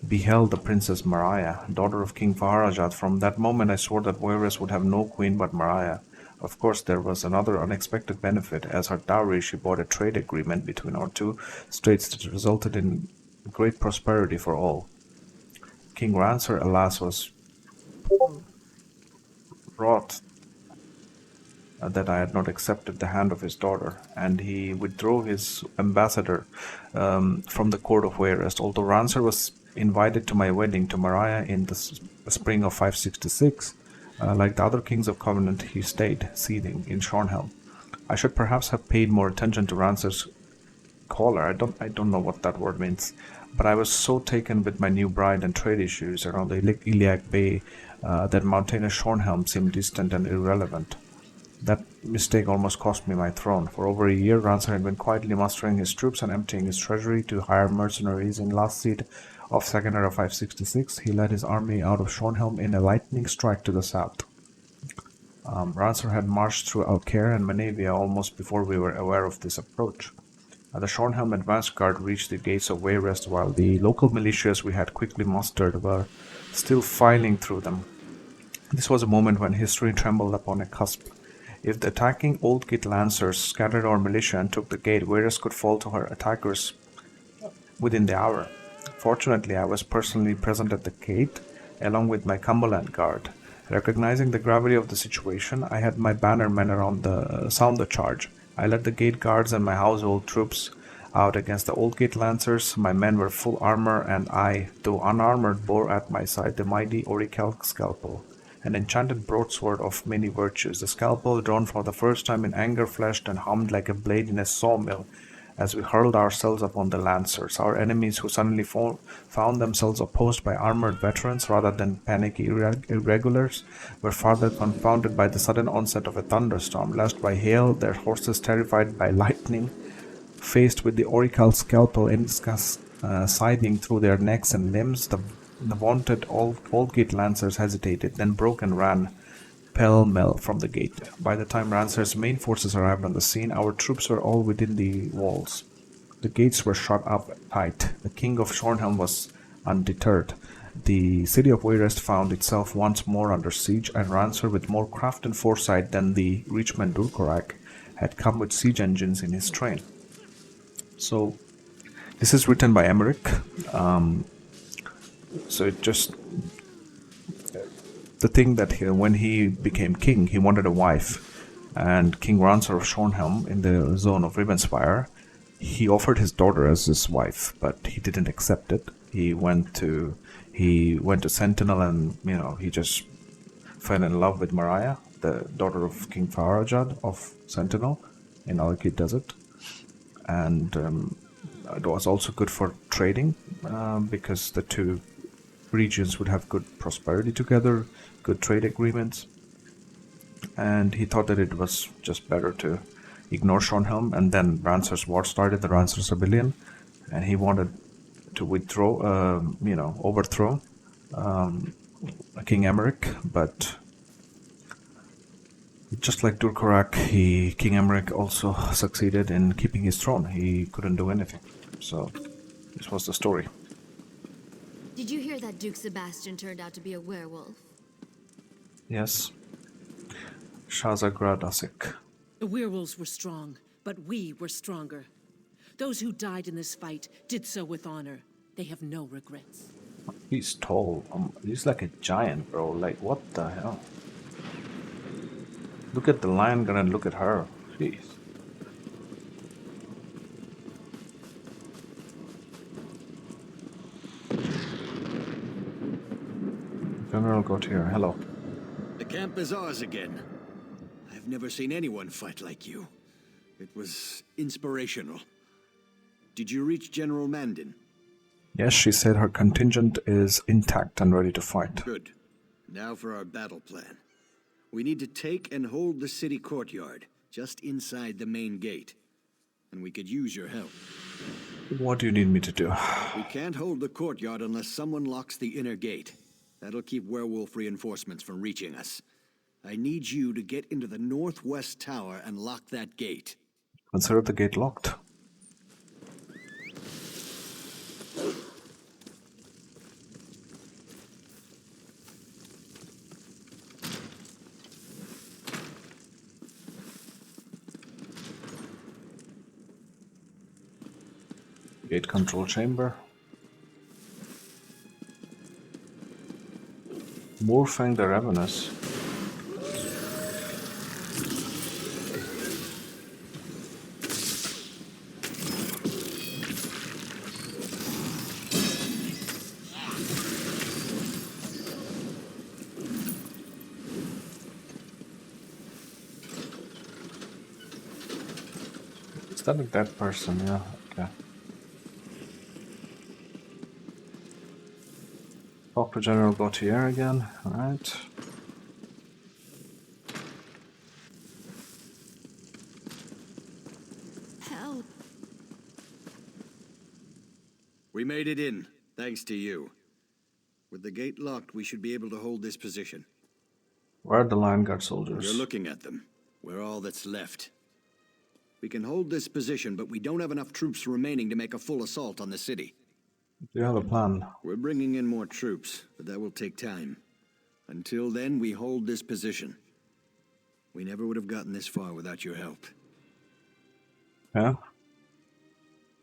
beheld the Princess Maria, daughter of King Faharajat. From that moment I swore that Wayrest would have no queen but Maria. Of course, there was another unexpected benefit. As her dowry, she bought a trade agreement between our two states that resulted in great prosperity for all. King Rancer, alas, was wroth that I had not accepted the hand of his daughter, and he withdrew his ambassador from the court of Wayrest. Although Rancer was invited to my wedding to Maria in the spring of 566, like the other kings of Covenant, he stayed, seething, in Schonhelm. I should perhaps have paid more attention to Rancer's caller. I don't know what that word means, but I was so taken with my new bride and trade issues around the Iliac Bay that mountainous Schonhelm seemed distant and irrelevant. That mistake almost cost me my throne. For over a year, Rancer had been quietly mustering his troops and emptying his treasury to hire mercenaries. In last seed of Second Era 566, he led his army out of Schonhelm in a lightning strike to the south. Rancer had marched through Alcaire and Manavia almost before we were aware of this approach. The Schonhelm advance guard reached the gates of Wayrest while the local militias we had quickly mustered were still filing through them. This was a moment when history trembled upon a cusp. If the attacking Old Gate Lancers scattered our militia and took the gate, Wayrest could fall to her attackers within the hour. Fortunately, I was personally present at the gate, along with my Cumberland guard. Recognizing the gravity of the situation, I had my bannermen around sound the charge. I led the gate guards and my household troops out against the Old Gate Lancers. My men were full armor, and I, though unarmored, bore at my side the mighty Orical Scalpel, an enchanted broadsword of many virtues. The scalpel, drawn for the first time in anger, flashed and hummed like a blade in a sawmill as we hurled ourselves upon the Lancers. Our enemies, who suddenly found themselves opposed by armored veterans rather than panicky irregulars, were further confounded by the sudden onset of a thunderstorm. Lashed by hail, their horses terrified by lightning, faced with the Orical Scalpel scything through their necks and limbs, the vaunted Old Gate Lancers hesitated, then broke and ran pell-mell from the gate. By the time Rancer's main forces arrived on the scene, our troops were all within the walls. The gates were shut up tight. The King of Schonhelm was undeterred. The city of Wayrest found itself once more under siege, and Rancer, with more craft and foresight than the Reachman Durkorak, had come with siege engines in his train. So, this is written by Emmerich. So it just, the thing that when he became king, he wanted a wife, and King Rancer of Schonhelm in the zone of Ribbonsfire, he offered his daughter as his wife, but he didn't accept it. He went to Sentinel, and he just fell in love with Maria, the daughter of King Faharajad of Sentinel in Alakid Desert, and it was also good for trading because the two regions would have good prosperity together, good trade agreements, and he thought that it was just better to ignore Schonhelm. And then Rancer's war started, the Rancer's rebellion, and he wanted to overthrow King Emmerich, but just like Durkorak, King Emmerich also succeeded in keeping his throne. He couldn't do anything. So this was the story.
Did you hear that Duke Sebastian turned out to be a werewolf?
Yes. Shazagrad Asik.
The werewolves were strong, but we were stronger. Those who died in this fight did so with honor. They have no regrets.
He's tall. He's like a giant, bro. Like, what the hell? Look at the lion gun and look at her. Jeez. General Gautier, hello.
The camp is ours again. I've never seen anyone fight like you. It was inspirational. Did you reach General Mandin?
Yes, she said her contingent is intact and ready to fight.
Good. Now for our battle plan. We need to take and hold the city courtyard, just inside the main gate. And we could use your help.
What do you need me to do?
We can't hold the courtyard unless someone locks the inner gate. That'll keep werewolf reinforcements from reaching us. I need you to get into the northwest tower and lock that gate.
Consider the gate locked. Gate control chamber. Morfang the Ravenous. Is that a dead person? Yeah, okay. Talk to General Gautier again, alright.
Help.
We made it in, thanks to you. With the gate locked, we should be able to hold this position.
Where are the Lion Guard soldiers?
You're looking at them. We're all that's left. We can hold this position, but we don't have enough troops remaining to make a full assault on the city.
Do you have a plan?
We're bringing in more troops, but that will take time. Until then, we hold this position. We never would have gotten this far without your help.
Yeah?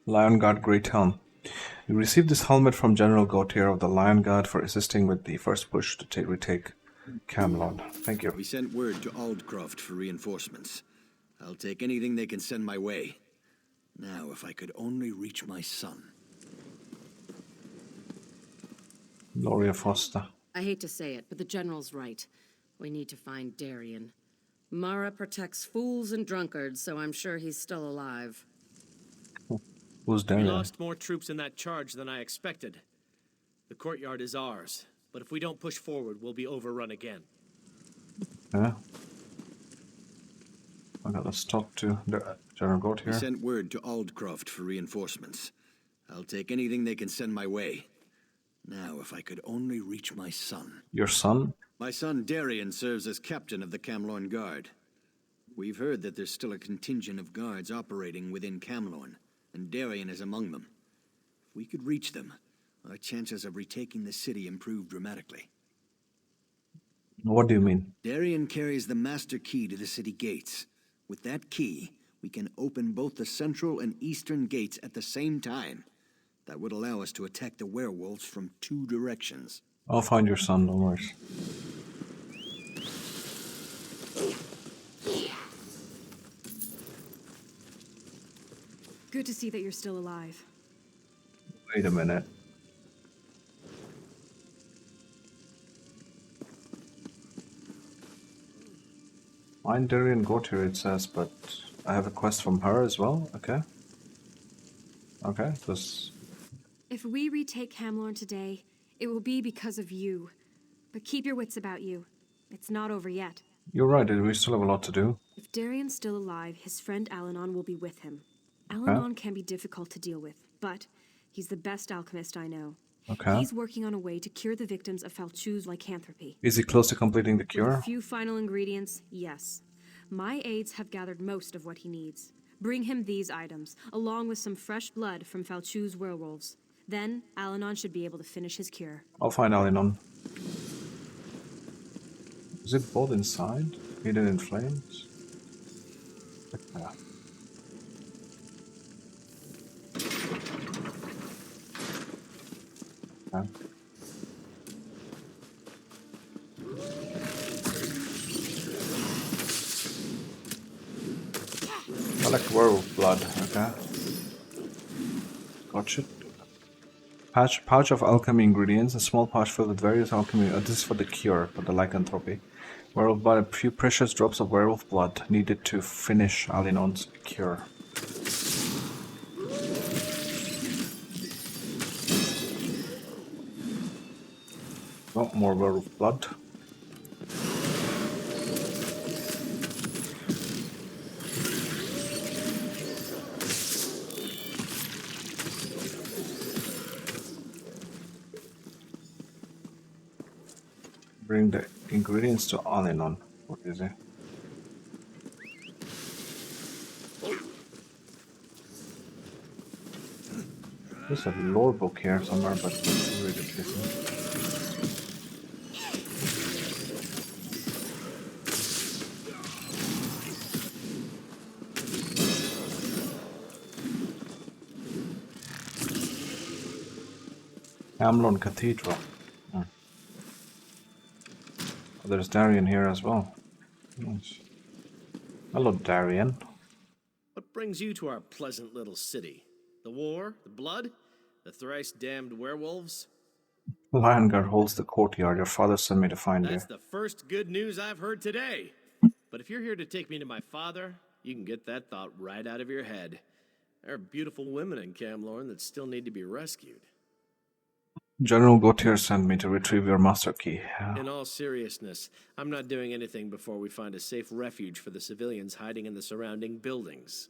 Lion Guard Great Helm. You received this helmet from General Gautier of the Lion Guard for assisting with the first push to retake Camelot. Thank you.
We sent word to Aldcroft for reinforcements. I'll take anything they can send my way. Now, if I could only reach my son.
Gloria Foster.
I hate to say it, but the General's right. We need to find Darien. Mara protects fools and drunkards, so I'm sure he's still alive.
Who's
We
Darien?
lost more troops in that charge than I expected. The courtyard is ours, but if we don't push forward, we'll be overrun again.
Yeah. Okay, let's talk to the General Gautier.
We sent word to Aldcroft for reinforcements. I'll take anything they can send my way. Now, if I could only reach my son.
Your son?
My son Darien serves as captain of the Camlorn Guard. We've heard that there's still a contingent of guards operating within Camlorn, and Darien is among them. If we could reach them, our chances of retaking the city improve dramatically.
What do you mean?
Darien carries the master key to the city gates. With that key, we can open both the central and eastern gates at the same time. That would allow us to attack the werewolves from 2 directions.
I'll find your son, don't worry.
Good to see that you're still alive.
Wait a minute. Find Darien Gautier, it says, but I have a quest from her as well. Okay. Okay, this.
If we retake Hamlorn today, it will be because of you. But keep your wits about you. It's not over yet.
You're right, we still have a lot to do.
If Darien's still alive, his friend Alanon will be with him. Alanon can be difficult to deal with, but he's the best alchemist I know.
Okay.
He's working on a way to cure the victims of Falchu's lycanthropy.
Is he close to completing the
With a
cure?
few final ingredients, yes. My aides have gathered most of what he needs. Bring him these items, along with some fresh blood from Falchu's werewolves. Then, Al-Anon should be able to finish his cure.
I'll find Al-Anon. Is it both inside? Hidden in flames? Yeah. Okay. Collect werewolf blood, okay. Gotcha. Pouch of alchemy ingredients, a small pouch filled with various alchemy. This is for the cure, for the lycanthropy. Werewolf blood, a few precious drops of werewolf blood needed to finish Al-Anon's cure. Oh, more werewolf blood. Bring the ingredients to Al-Anon. What is it? There's a lore book here somewhere, but I'll read it later. Amlon Cathedral. Hmm. Oh, there's Darian here as well. Nice. Hello, Darian.
What brings you to our pleasant little city? The war? The blood? The thrice-damned werewolves?
Lionguard holds the courtyard. Your father sent me to find you.
That's the first good news I've heard today. But if you're here to take me to my father, you can get that thought right out of your head. There are beautiful women in Camlorn that still need to be rescued.
General Gautier sent me to retrieve your master key.
In all seriousness, I'm not doing anything before we find a safe refuge for the civilians hiding in the surrounding buildings.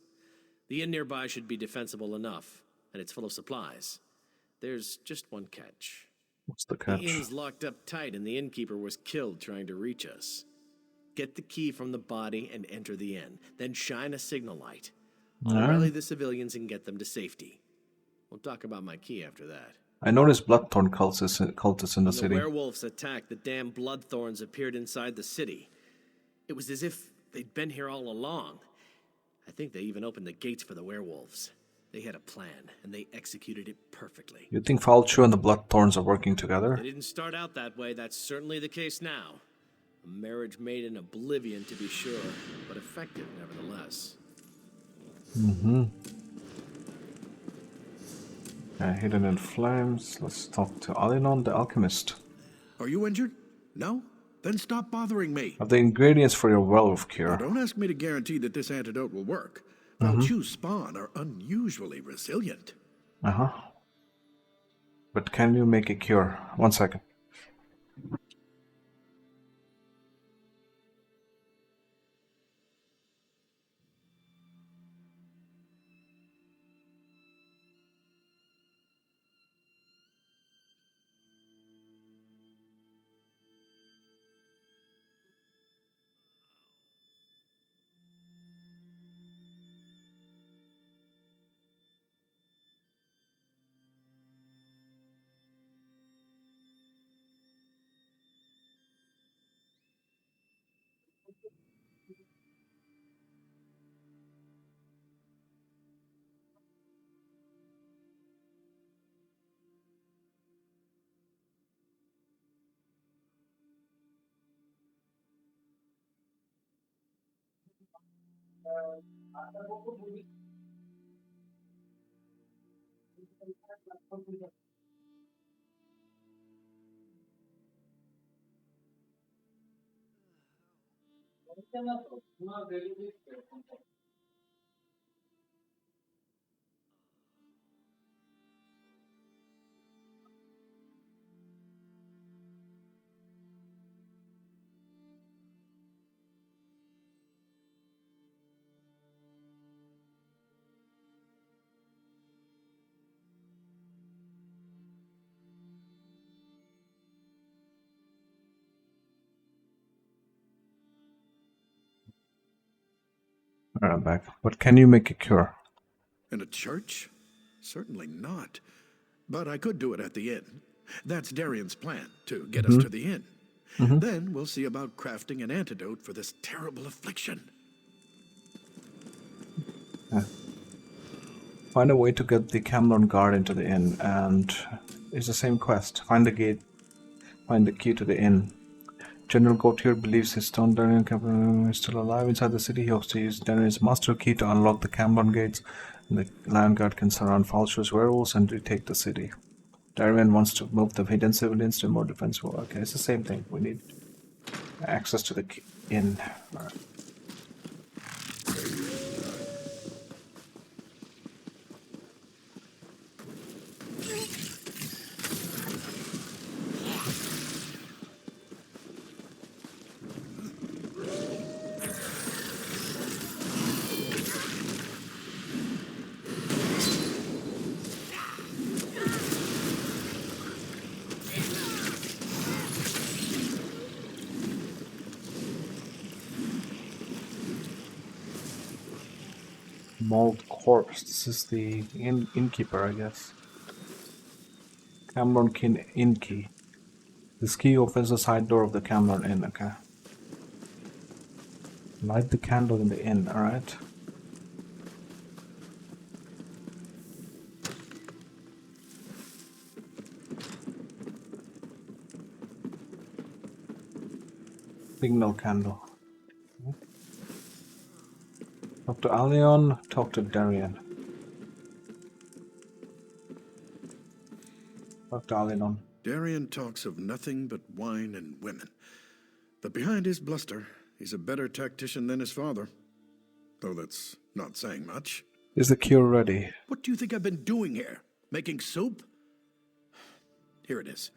The inn nearby should be defensible enough, and it's full of supplies. There's just one catch.
What's the
The
catch?
inn's locked up tight, and the innkeeper was killed trying to reach us. Get the key from the body and enter the inn. Then shine a signal light. I'll rally the civilians and get them to safety. We'll talk about my key after that.
I noticed bloodthorn cultists in the
When
city.
the werewolves attacked, the damn bloodthorns appeared inside the city. It was as if they'd been here all along. I think they even opened the gates for the werewolves. They had a plan, and they executed it perfectly.
You think Falchu and the bloodthorns are working together?
They didn't start out that way. That's certainly the case now. A marriage made in oblivion, to be sure, but effective nevertheless.
Mm-hmm. Hidden in flames. Let's talk to Al-Anon, the alchemist.
Are you injured? No? Then stop bothering me.
Have the ingredients for your werewolf cure.
Now, don't ask me to guarantee that this antidote will work.
Mhm.
Falchu's spawn are unusually resilient.
Uh-huh. But can you make a cure? 1 second. Alright, I'm back. But can you make a cure?
In a church? Certainly not. But I could do it at the inn. That's Darian's plan, to get us to the inn. Then we'll see about crafting an antidote for this terrible affliction.
Yeah. Find a way to get the Camelon guard into the inn, and it's the same quest. Find the gate, find the key to the inn. General Gautier believes his stone Darian Camelon is still alive inside the city. He hopes to use Darian's master key to unlock the Camelon gates, and the Lion Guard can surround Falcho's werewolves and retake the city. Darian wants to move the hidden civilians to more defensible. Okay, it's the same thing. We need access to the inn. Right. Mold corpse. This is the innkeeper, I guess. Camelon inn key. This key opens the side door of the Camelon inn. Okay. Light the candle in the inn. All right. Signal candle. Talk to Alion. Talk to Darian. Talk to Alion.
Darian talks of nothing but wine and women. But behind his bluster, he's a better tactician than his father. Though that's not saying much.
Is the cure ready?
What do you think I've been doing here? Making soup? Here it is.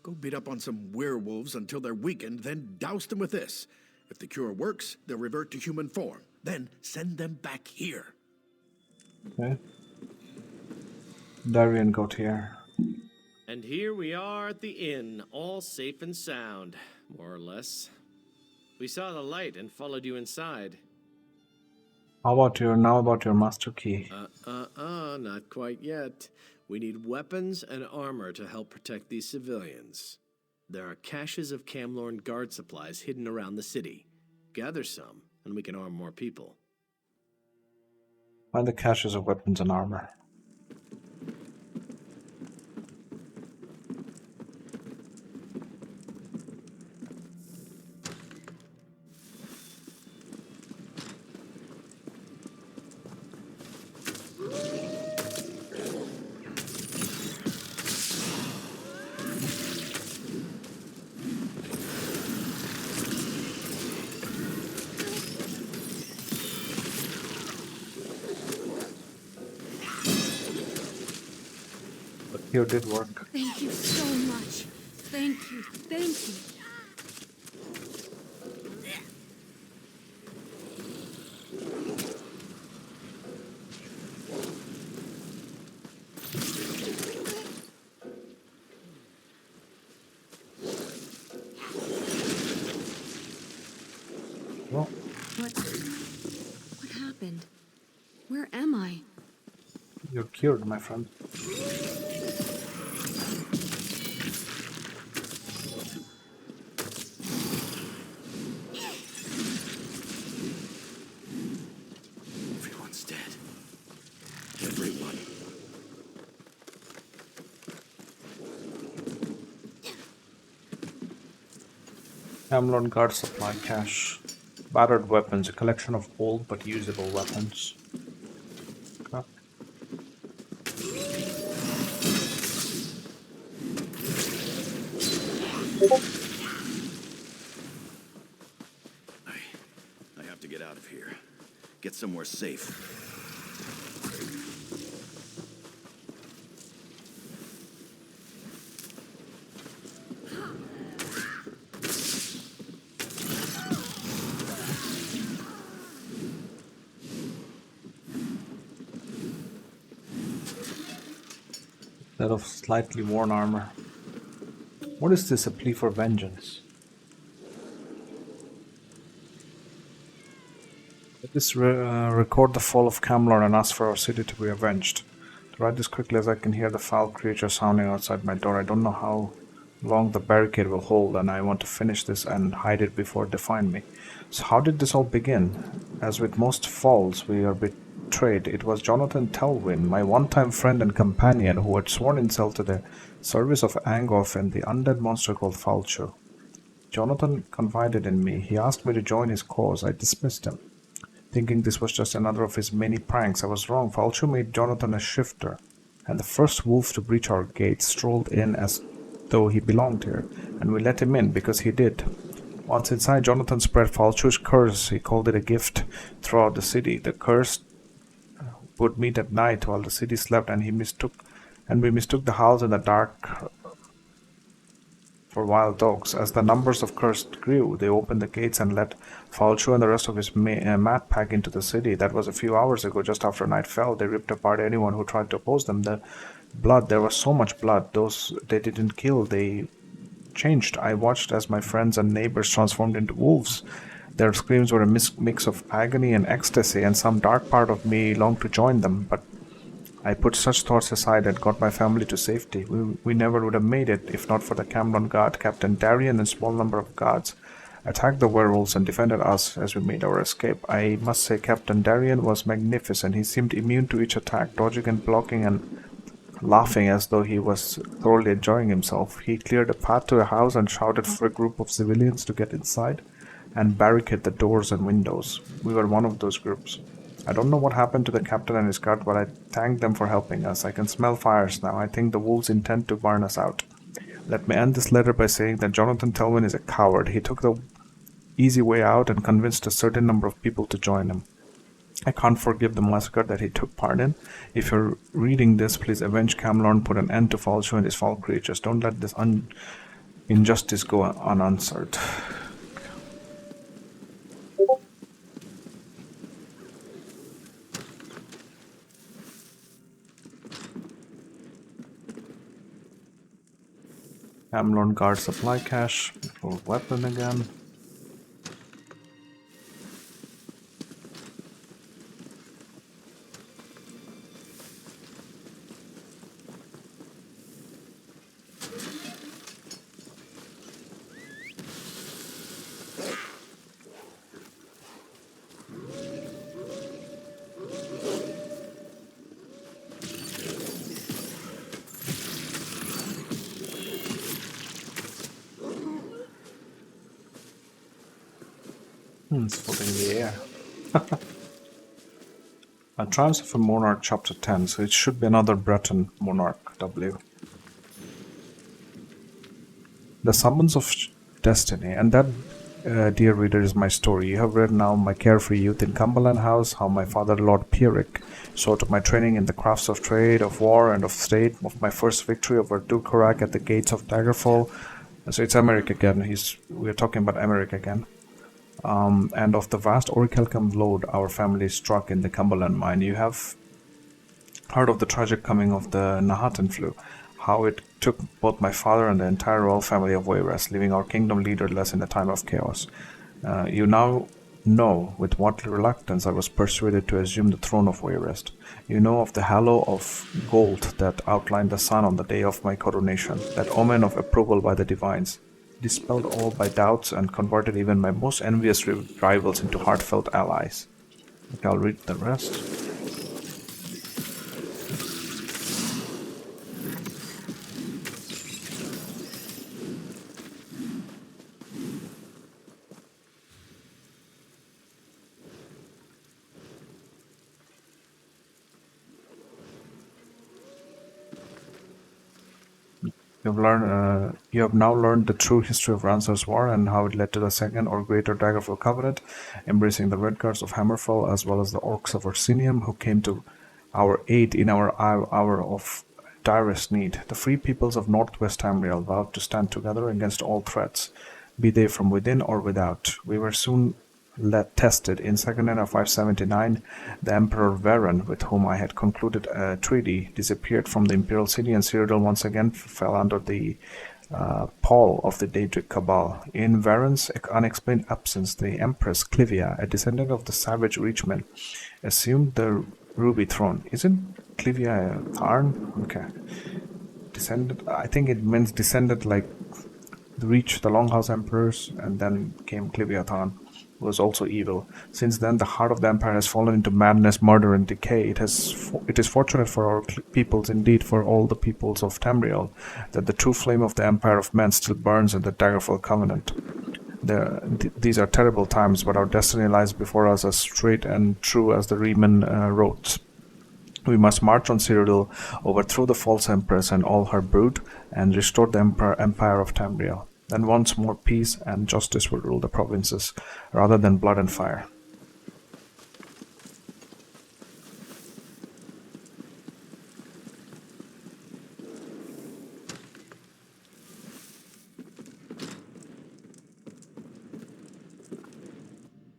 Go beat up on some werewolves until they're weakened, then douse them with this. If the cure works, they'll revert to human form. Then send them back here.
Okay. Darian Gautier.
And here we are at the inn, all safe and sound, more or less. We saw the light and followed you inside.
How about your master key?
Not quite yet. We need weapons and armor to help protect these civilians. There are caches of Camlorn guard supplies hidden around the city. Gather some, and we can arm more people.
Find the caches of weapons and armor. Here did work.
Thank you so much. Thank you. Thank you.
Well,
What happened? Where am I?
you're cured, my friend.
Everyone's dead. Everyone.
Camelon guard supply cache. Battered weapons, a collection of old but usable weapons. Okay.
I have to get out of here. Get somewhere safe.
Set of slightly worn armor. What is this? A plea for vengeance? Just record the fall of Camelot and ask for our city to be avenged. To write this quickly as I can hear the foul creature sounding outside my door. I don't know how long the barricade will hold, and I want to finish this and hide it before they find me. So how did this all begin? As with most falls, we are betrayed. It was Jonathan Telwyn, my one-time friend and companion, who had sworn himself to the service of Angoff and the undead monster called Falcho. Jonathan confided in me. He asked me to join his cause. I dismissed him, thinking this was just another of his many pranks. I was wrong. Falcho made Jonathan a shifter, and the first wolf to breach our gates strolled in as though he belonged here, and we let him in because he did. Once inside, Jonathan spread Falcho's curse. He called it a gift throughout the city. The curse would meet at night while the city slept, and we mistook the howls in the dark for wild dogs. As the numbers of cursed grew, they opened the gates and let Falcho and the rest of his mat pack into the city. That was a few hours ago, just after night fell. They ripped apart anyone who tried to oppose them. The blood, there was so much blood. Those they didn't kill, they changed. I watched as my friends and neighbors transformed into wolves. Their screams were a mix of agony and ecstasy, and some dark part of me longed to join them, but I put such thoughts aside and got my family to safety. We never would have made it if not for the Cameron Guard. Captain Darien and a small number of guards attacked the werewolves and defended us as we made our escape. I must say Captain Darien was magnificent. He seemed immune to each attack, dodging and blocking and laughing as though he was thoroughly enjoying himself. He cleared a path to a house and shouted for a group of civilians to get inside and barricade the doors and windows. We were one of those groups. I don't know what happened to the captain and his guard, but I thank them for helping us. I can smell fires now. I think the wolves intend to burn us out. Let me end this letter by saying that Jonathan Telwyn is a coward. He took the easy way out and convinced a certain number of people to join him. I can't forgive the massacre that he took part in. If you're reading this, please avenge Camelot and put an end to Falcho and his foul creatures. Don't let this injustice go unanswered. Camelot Guard supply cache. Full weapon again. It's floating in the air. Triumphs of a Monarch, Chapter 10, so it should be another Breton Monarch, W. The Summons of Destiny, and that, dear reader, is my story. You have read now my carefree youth in Cumberland House, how my father, Lord Pierrick, sought of my training in the crafts of trade, of war, and of state, of my first victory over Dulcorak at the gates of Daggerfall. So it's America again. We're talking about America again. And of the vast orichalcum lode our family struck in the Cumberland mine. You have heard of the tragic coming of the Nahatan flu, how it took both my father and the entire royal family of Wayrest, leaving our kingdom leaderless in a time of chaos. You now know with what reluctance I was persuaded to assume the throne of Wayrest. You know of the halo of gold that outlined the sun on the day of my coronation, that omen of approval by the divines, dispelled all my doubts and converted even my most envious rivals into heartfelt allies. Okay, I'll read the rest. You have now learned the true history of Ransor's War and how it led to the second or greater Daggerfall Covenant, embracing the Redguards of Hammerfell as well as the Orcs of Orsinium, who came to our aid in our hour of direst need. The free peoples of Northwest Tamriel vowed to stand together against all threats, be they from within or without. We were soon tested. In Second of 579, the Emperor Varen, with whom I had concluded a treaty, disappeared from the Imperial City, and Cyrodiil once again fell under the Paul of the Daedric Cabal. In Varen's unexplained absence, the Empress Clivia, a descendant of the savage Reachmen, assumed the Ruby Throne. Isn't Clivia a Tharn? Okay. Descendant, I think it means descendant like the Longhouse Emperors, and then came Clivia Tharn, who was also evil. Since then, the heart of the Empire has fallen into madness, murder, and decay. It is fortunate for our peoples, indeed for all the peoples of Tamriel, that the true flame of the Empire of Men still burns in the Daggerfall Covenant. These are terrible times, but our destiny lies before us as straight and true as the Riemann roads. We must march on Cyrodiil, overthrow the false Empress and all her brood, and restore the Empire of Tamriel. Then once more peace and justice will rule the provinces, rather than blood and fire.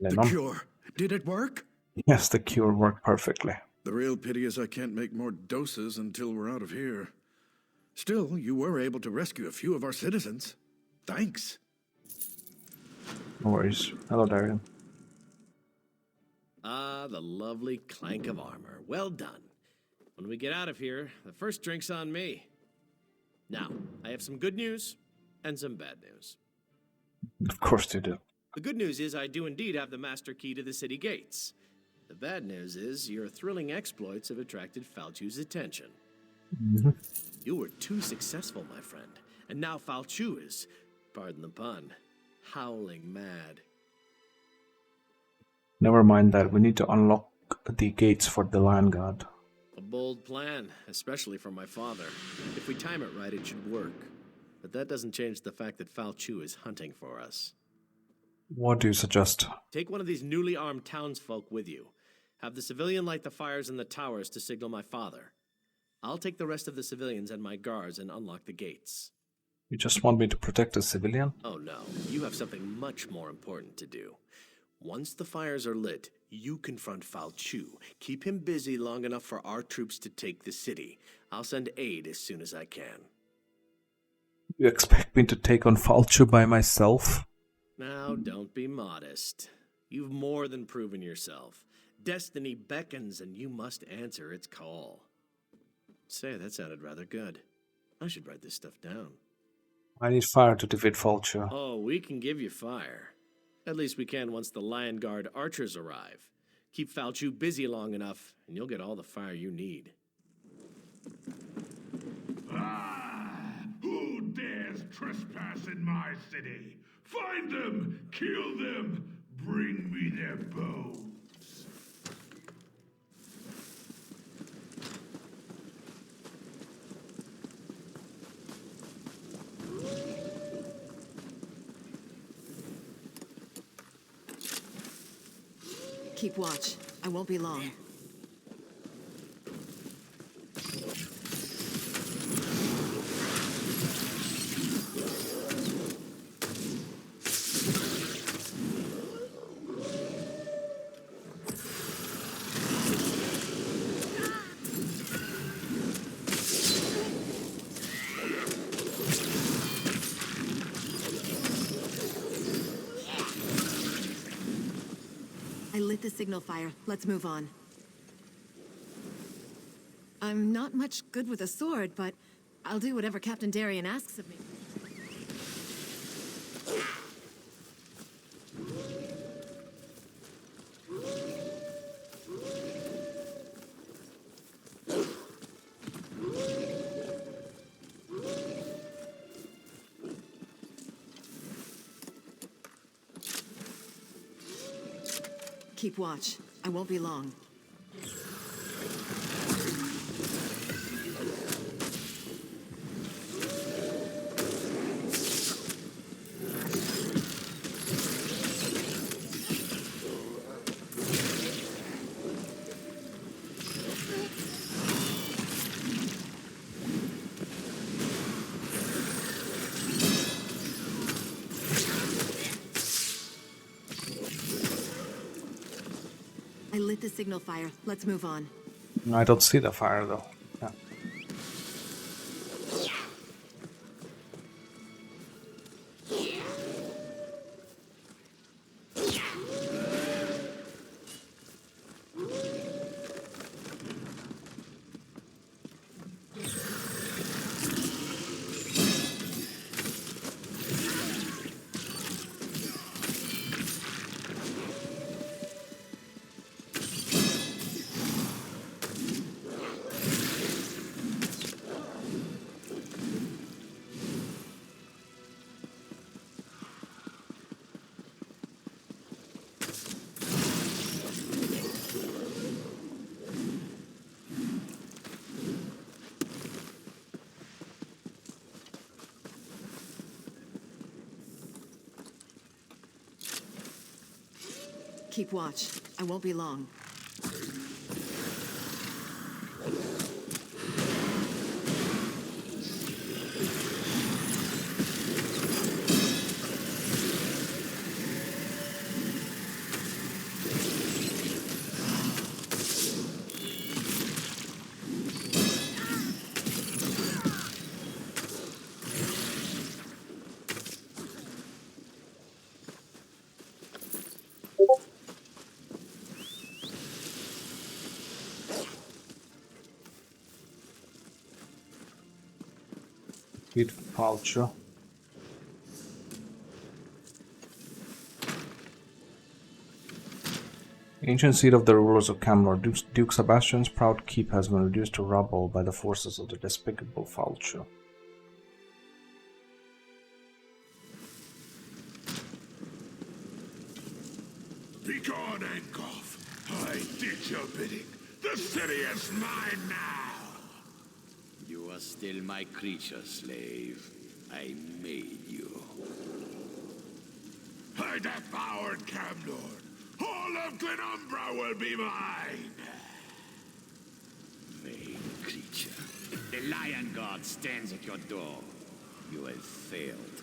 The cure. Did it work?
Yes, the cure worked perfectly.
The real pity is I can't make more doses until we're out of here. Still, you were able to rescue a few of our citizens. Thanks.
No worries. Hello, Darian.
Ah, the lovely clank of armor. Well done. When we get out of here, the first drink's on me. Now, I have some good news and some bad news.
Of course you do.
The good news is I do indeed have the master key to the city gates. The bad news is your thrilling exploits have attracted Falchu's attention. You were too successful, my friend, and now Falchu is, pardon the pun, howling mad.
Never mind that. We need to unlock the gates for the Lion God.
A bold plan, especially for my father. If we time it right, it should work. But that doesn't change the fact that Falchu is hunting for us.
What do you suggest?
Take one of these newly armed townsfolk with you. Have the civilian light the fires in the towers to signal my father. I'll take the rest of the civilians and my guards and unlock the gates.
You just want me to protect a civilian?
Oh no, you have something much more important to do. Once the fires are lit, you confront Falchu. Keep him busy long enough for our troops to take the city. I'll send aid as soon as I can.
You expect me to take on Falchu by myself?
Now, don't be modest. You've more than proven yourself. Destiny beckons, and you must answer its call. Say, that sounded rather good. I should write this stuff down.
I need fire to defeat Falchu.
Oh, we can give you fire. At least we can once the Lion Guard archers arrive. Keep Falchu busy long enough, and you'll get all the fire you need.
Who dares trespass in my city? Find them! Kill them! Bring me their bones!
Keep watch. I won't be long. I lit the signal fire. Let's move on. I'm not much good with a sword, but I'll do whatever Captain Darian asks of me. Keep watch. I won't be long. I lit the signal fire. Let's move on.
I don't see the fire though. Yeah.
keep watch. I won't be long.
Kid Falcho. Ancient seat of the rulers of Camelot, Duke Sebastian's proud keep has been reduced to rubble by the forces of the despicable Falcho.
Begone, Ankoff. I did your bidding. The city is mine now.
You are still my creature, slave. I made you.
I devoured Camlord. All of Glenumbra will be mine.
Vain creature. The Lion God stands at your door. You have failed.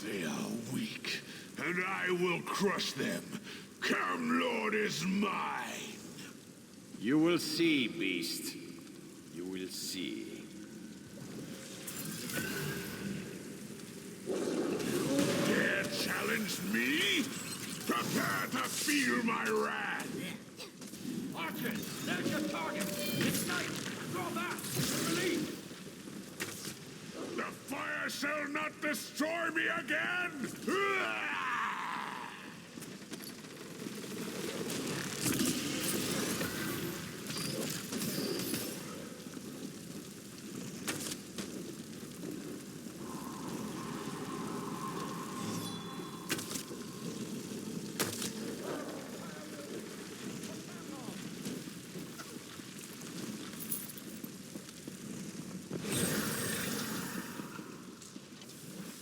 They are weak, and I will crush them. Camlord is mine.
You will see, beast. You will see.
Dare challenge me? Prepare to feel my wrath.
Archers, there's your target. It's night. Draw back. Release.
The fire shall not destroy me again!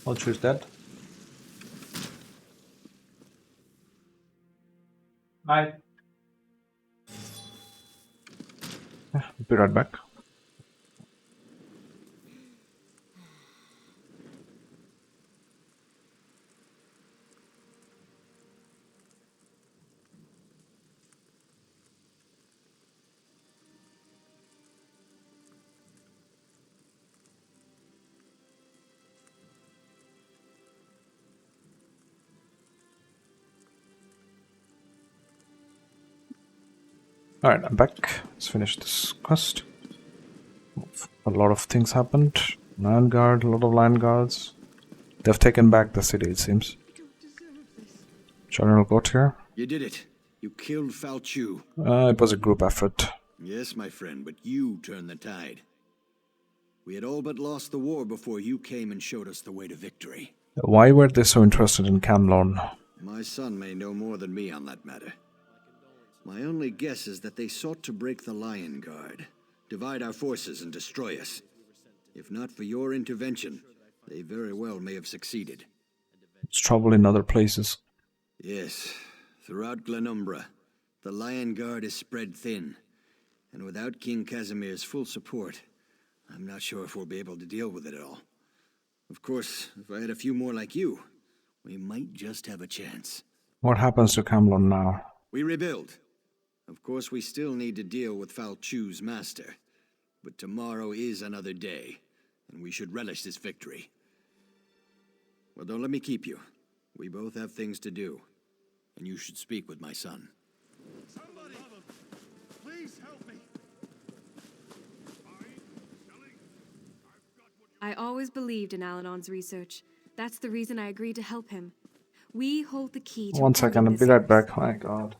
Falcho's dead. Bye. I'll be right back. Alright, I'm back. Let's finish this quest. A lot of things happened. Land guard, a lot of land guards. They've taken back the city, it seems. General Gautier.
You did it. You killed Falchu.
It was a group effort.
Yes, my friend, but you turned the tide. We had all but lost the war before you came and showed us the way to victory.
Why were they so interested in Camlon?
My son may know more than me on that matter. My only guess is that they sought to break the Lion Guard, divide our forces and destroy us. If not for your intervention, they very well may have succeeded.
It's trouble in other places.
Yes, throughout Glenumbra, the Lion Guard is spread thin. And without King Casimir's full support, I'm not sure if we'll be able to deal with it all. Of course, if I had a few more like you, we might just have a chance.
What happens to Camlon now?
We rebuild. Of course, we still need to deal with Falchu's master. But tomorrow is another day, and we should relish this victory. Well, don't let me keep you. We both have things to do, and you should speak with my son.
Somebody! Please help me!
I always believed in Al-Anon's research. That's the reason I agreed to help him. We hold the key to...
One second, I'll be right back. My god.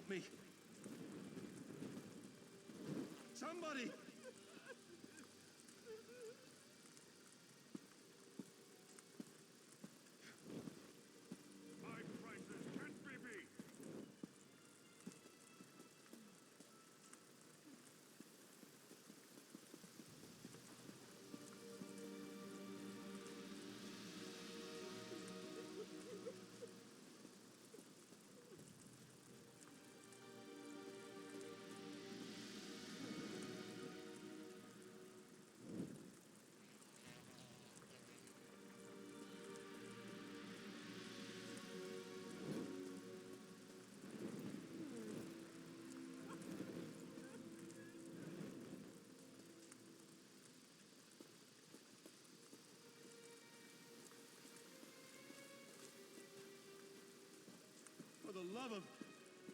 me! Somebody! My prices can't be beat! For the love of...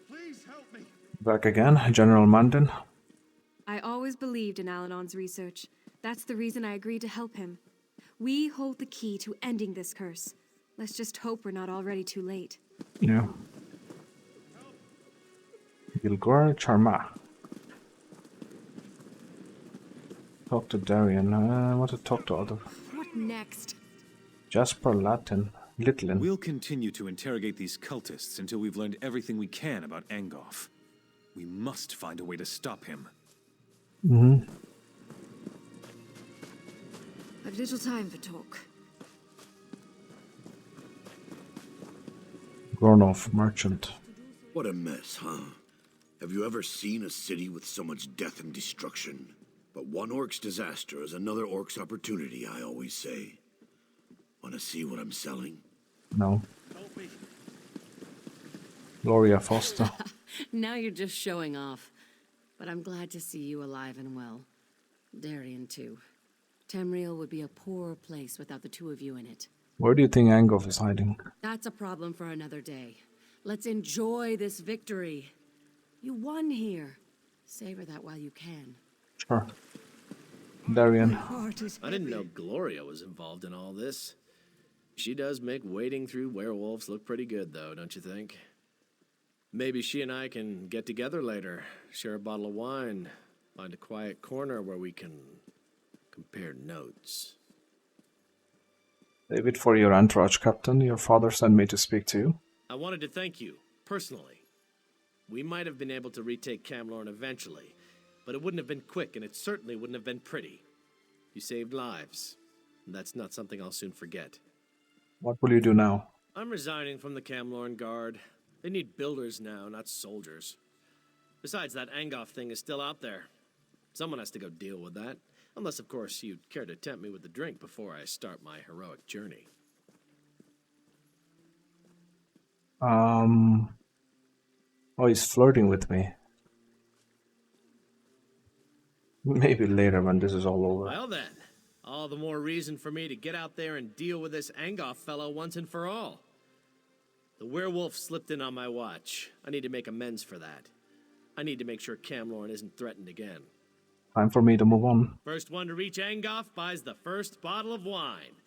Please help me!
Back again, General Mandan.
I always believed in Al-Anon's research. That's the reason I agreed to help him. We hold the key to ending this curse. Let's just hope we're not already too late.
Yeah. Gilgor Charma. Talk to Darian. I want to talk to other.
What next?
Jasper Litlin.
We'll continue to interrogate these cultists until we've learned everything we can about Angoff. We must find a way to stop him.
Mm-hmm.
I've little time for talk.
Gornov, merchant.
What a mess, huh? Have you ever seen a city with so much death and destruction? But one orc's disaster is another orc's opportunity, I always say. Want to see what I'm selling?
No. Gloria Foster.
Now you're just showing off. But I'm glad to see you alive and well. Darien, too. Tamriel would be a poor place without the two of you in it.
Where do you think Angoff is hiding?
That's a problem for another day. Let's enjoy this victory. You won here. Savor that while you can.
Sure. Darian.
I didn't know Gloria was involved in all this. She does make wading through werewolves look pretty good, though, don't you think? Maybe she and I can get together later, share a bottle of wine, find a quiet corner where we can compare notes.
David, for your entourage, Captain, your father sent me to speak to you.
I wanted to thank you, personally. We might have been able to retake Camlorn eventually, but it wouldn't have been quick, and it certainly wouldn't have been pretty. You saved lives, and that's not something I'll soon forget.
What will you do now?
I'm resigning from the Camlorn Guard. They need builders now, not soldiers. Besides, that Angoff thing is still out there. Someone has to go deal with that. Unless, of course, you'd care to tempt me with a drink before I start my heroic journey.
Oh, he's flirting with me. Maybe later when this is all over.
Well then, all the more reason for me to get out there and deal with this Angoff fellow once and for all. The werewolf slipped in on my watch. I need to make amends for that. I need to make sure Camlorn isn't threatened again.
Time for me to move on.
First one to reach Angoff buys the first bottle of wine.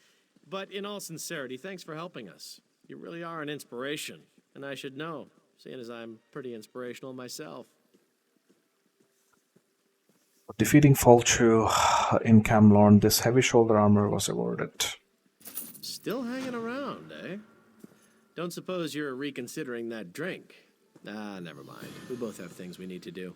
But in all sincerity, thanks for helping us. You really are an inspiration, and I should know, seeing as I'm pretty inspirational myself.
Defeating Falchu in Camlorn, this heavy shoulder armor was awarded.
Still hanging around, eh? Don't suppose you're reconsidering that drink? Ah, never mind. We both have things we need to do.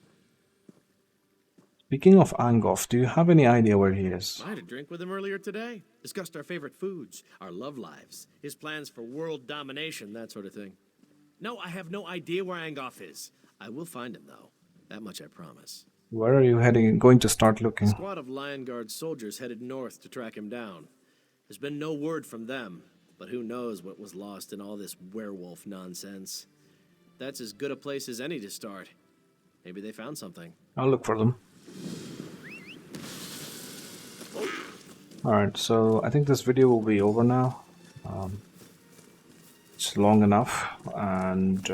Speaking of Angoff, do you have any idea where he is?
I had a drink with him earlier today. Discussed our favorite foods, our love lives, his plans for world domination, that sort of thing. No, I have no idea where Angoff is. I will find him, though. That much I promise.
Where are you heading? Going to start looking?
A squad of Lion Guard soldiers headed north to track him down. There's been no word from them, but who knows what was lost in all this werewolf nonsense. That's as good a place as any to start. Maybe they found something.
I'll look for them. Alright, so I think this video will be over now. It's long enough, and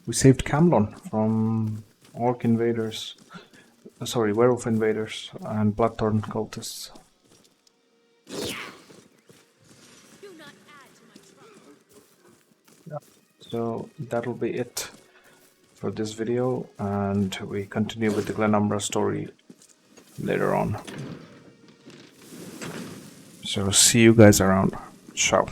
we saved Camlorn from orc invaders, werewolf invaders and bloodthorn cultists. Yeah, so that'll be it. for this video, and we continue with the Glenumbra story later on. So see you guys around. Ciao.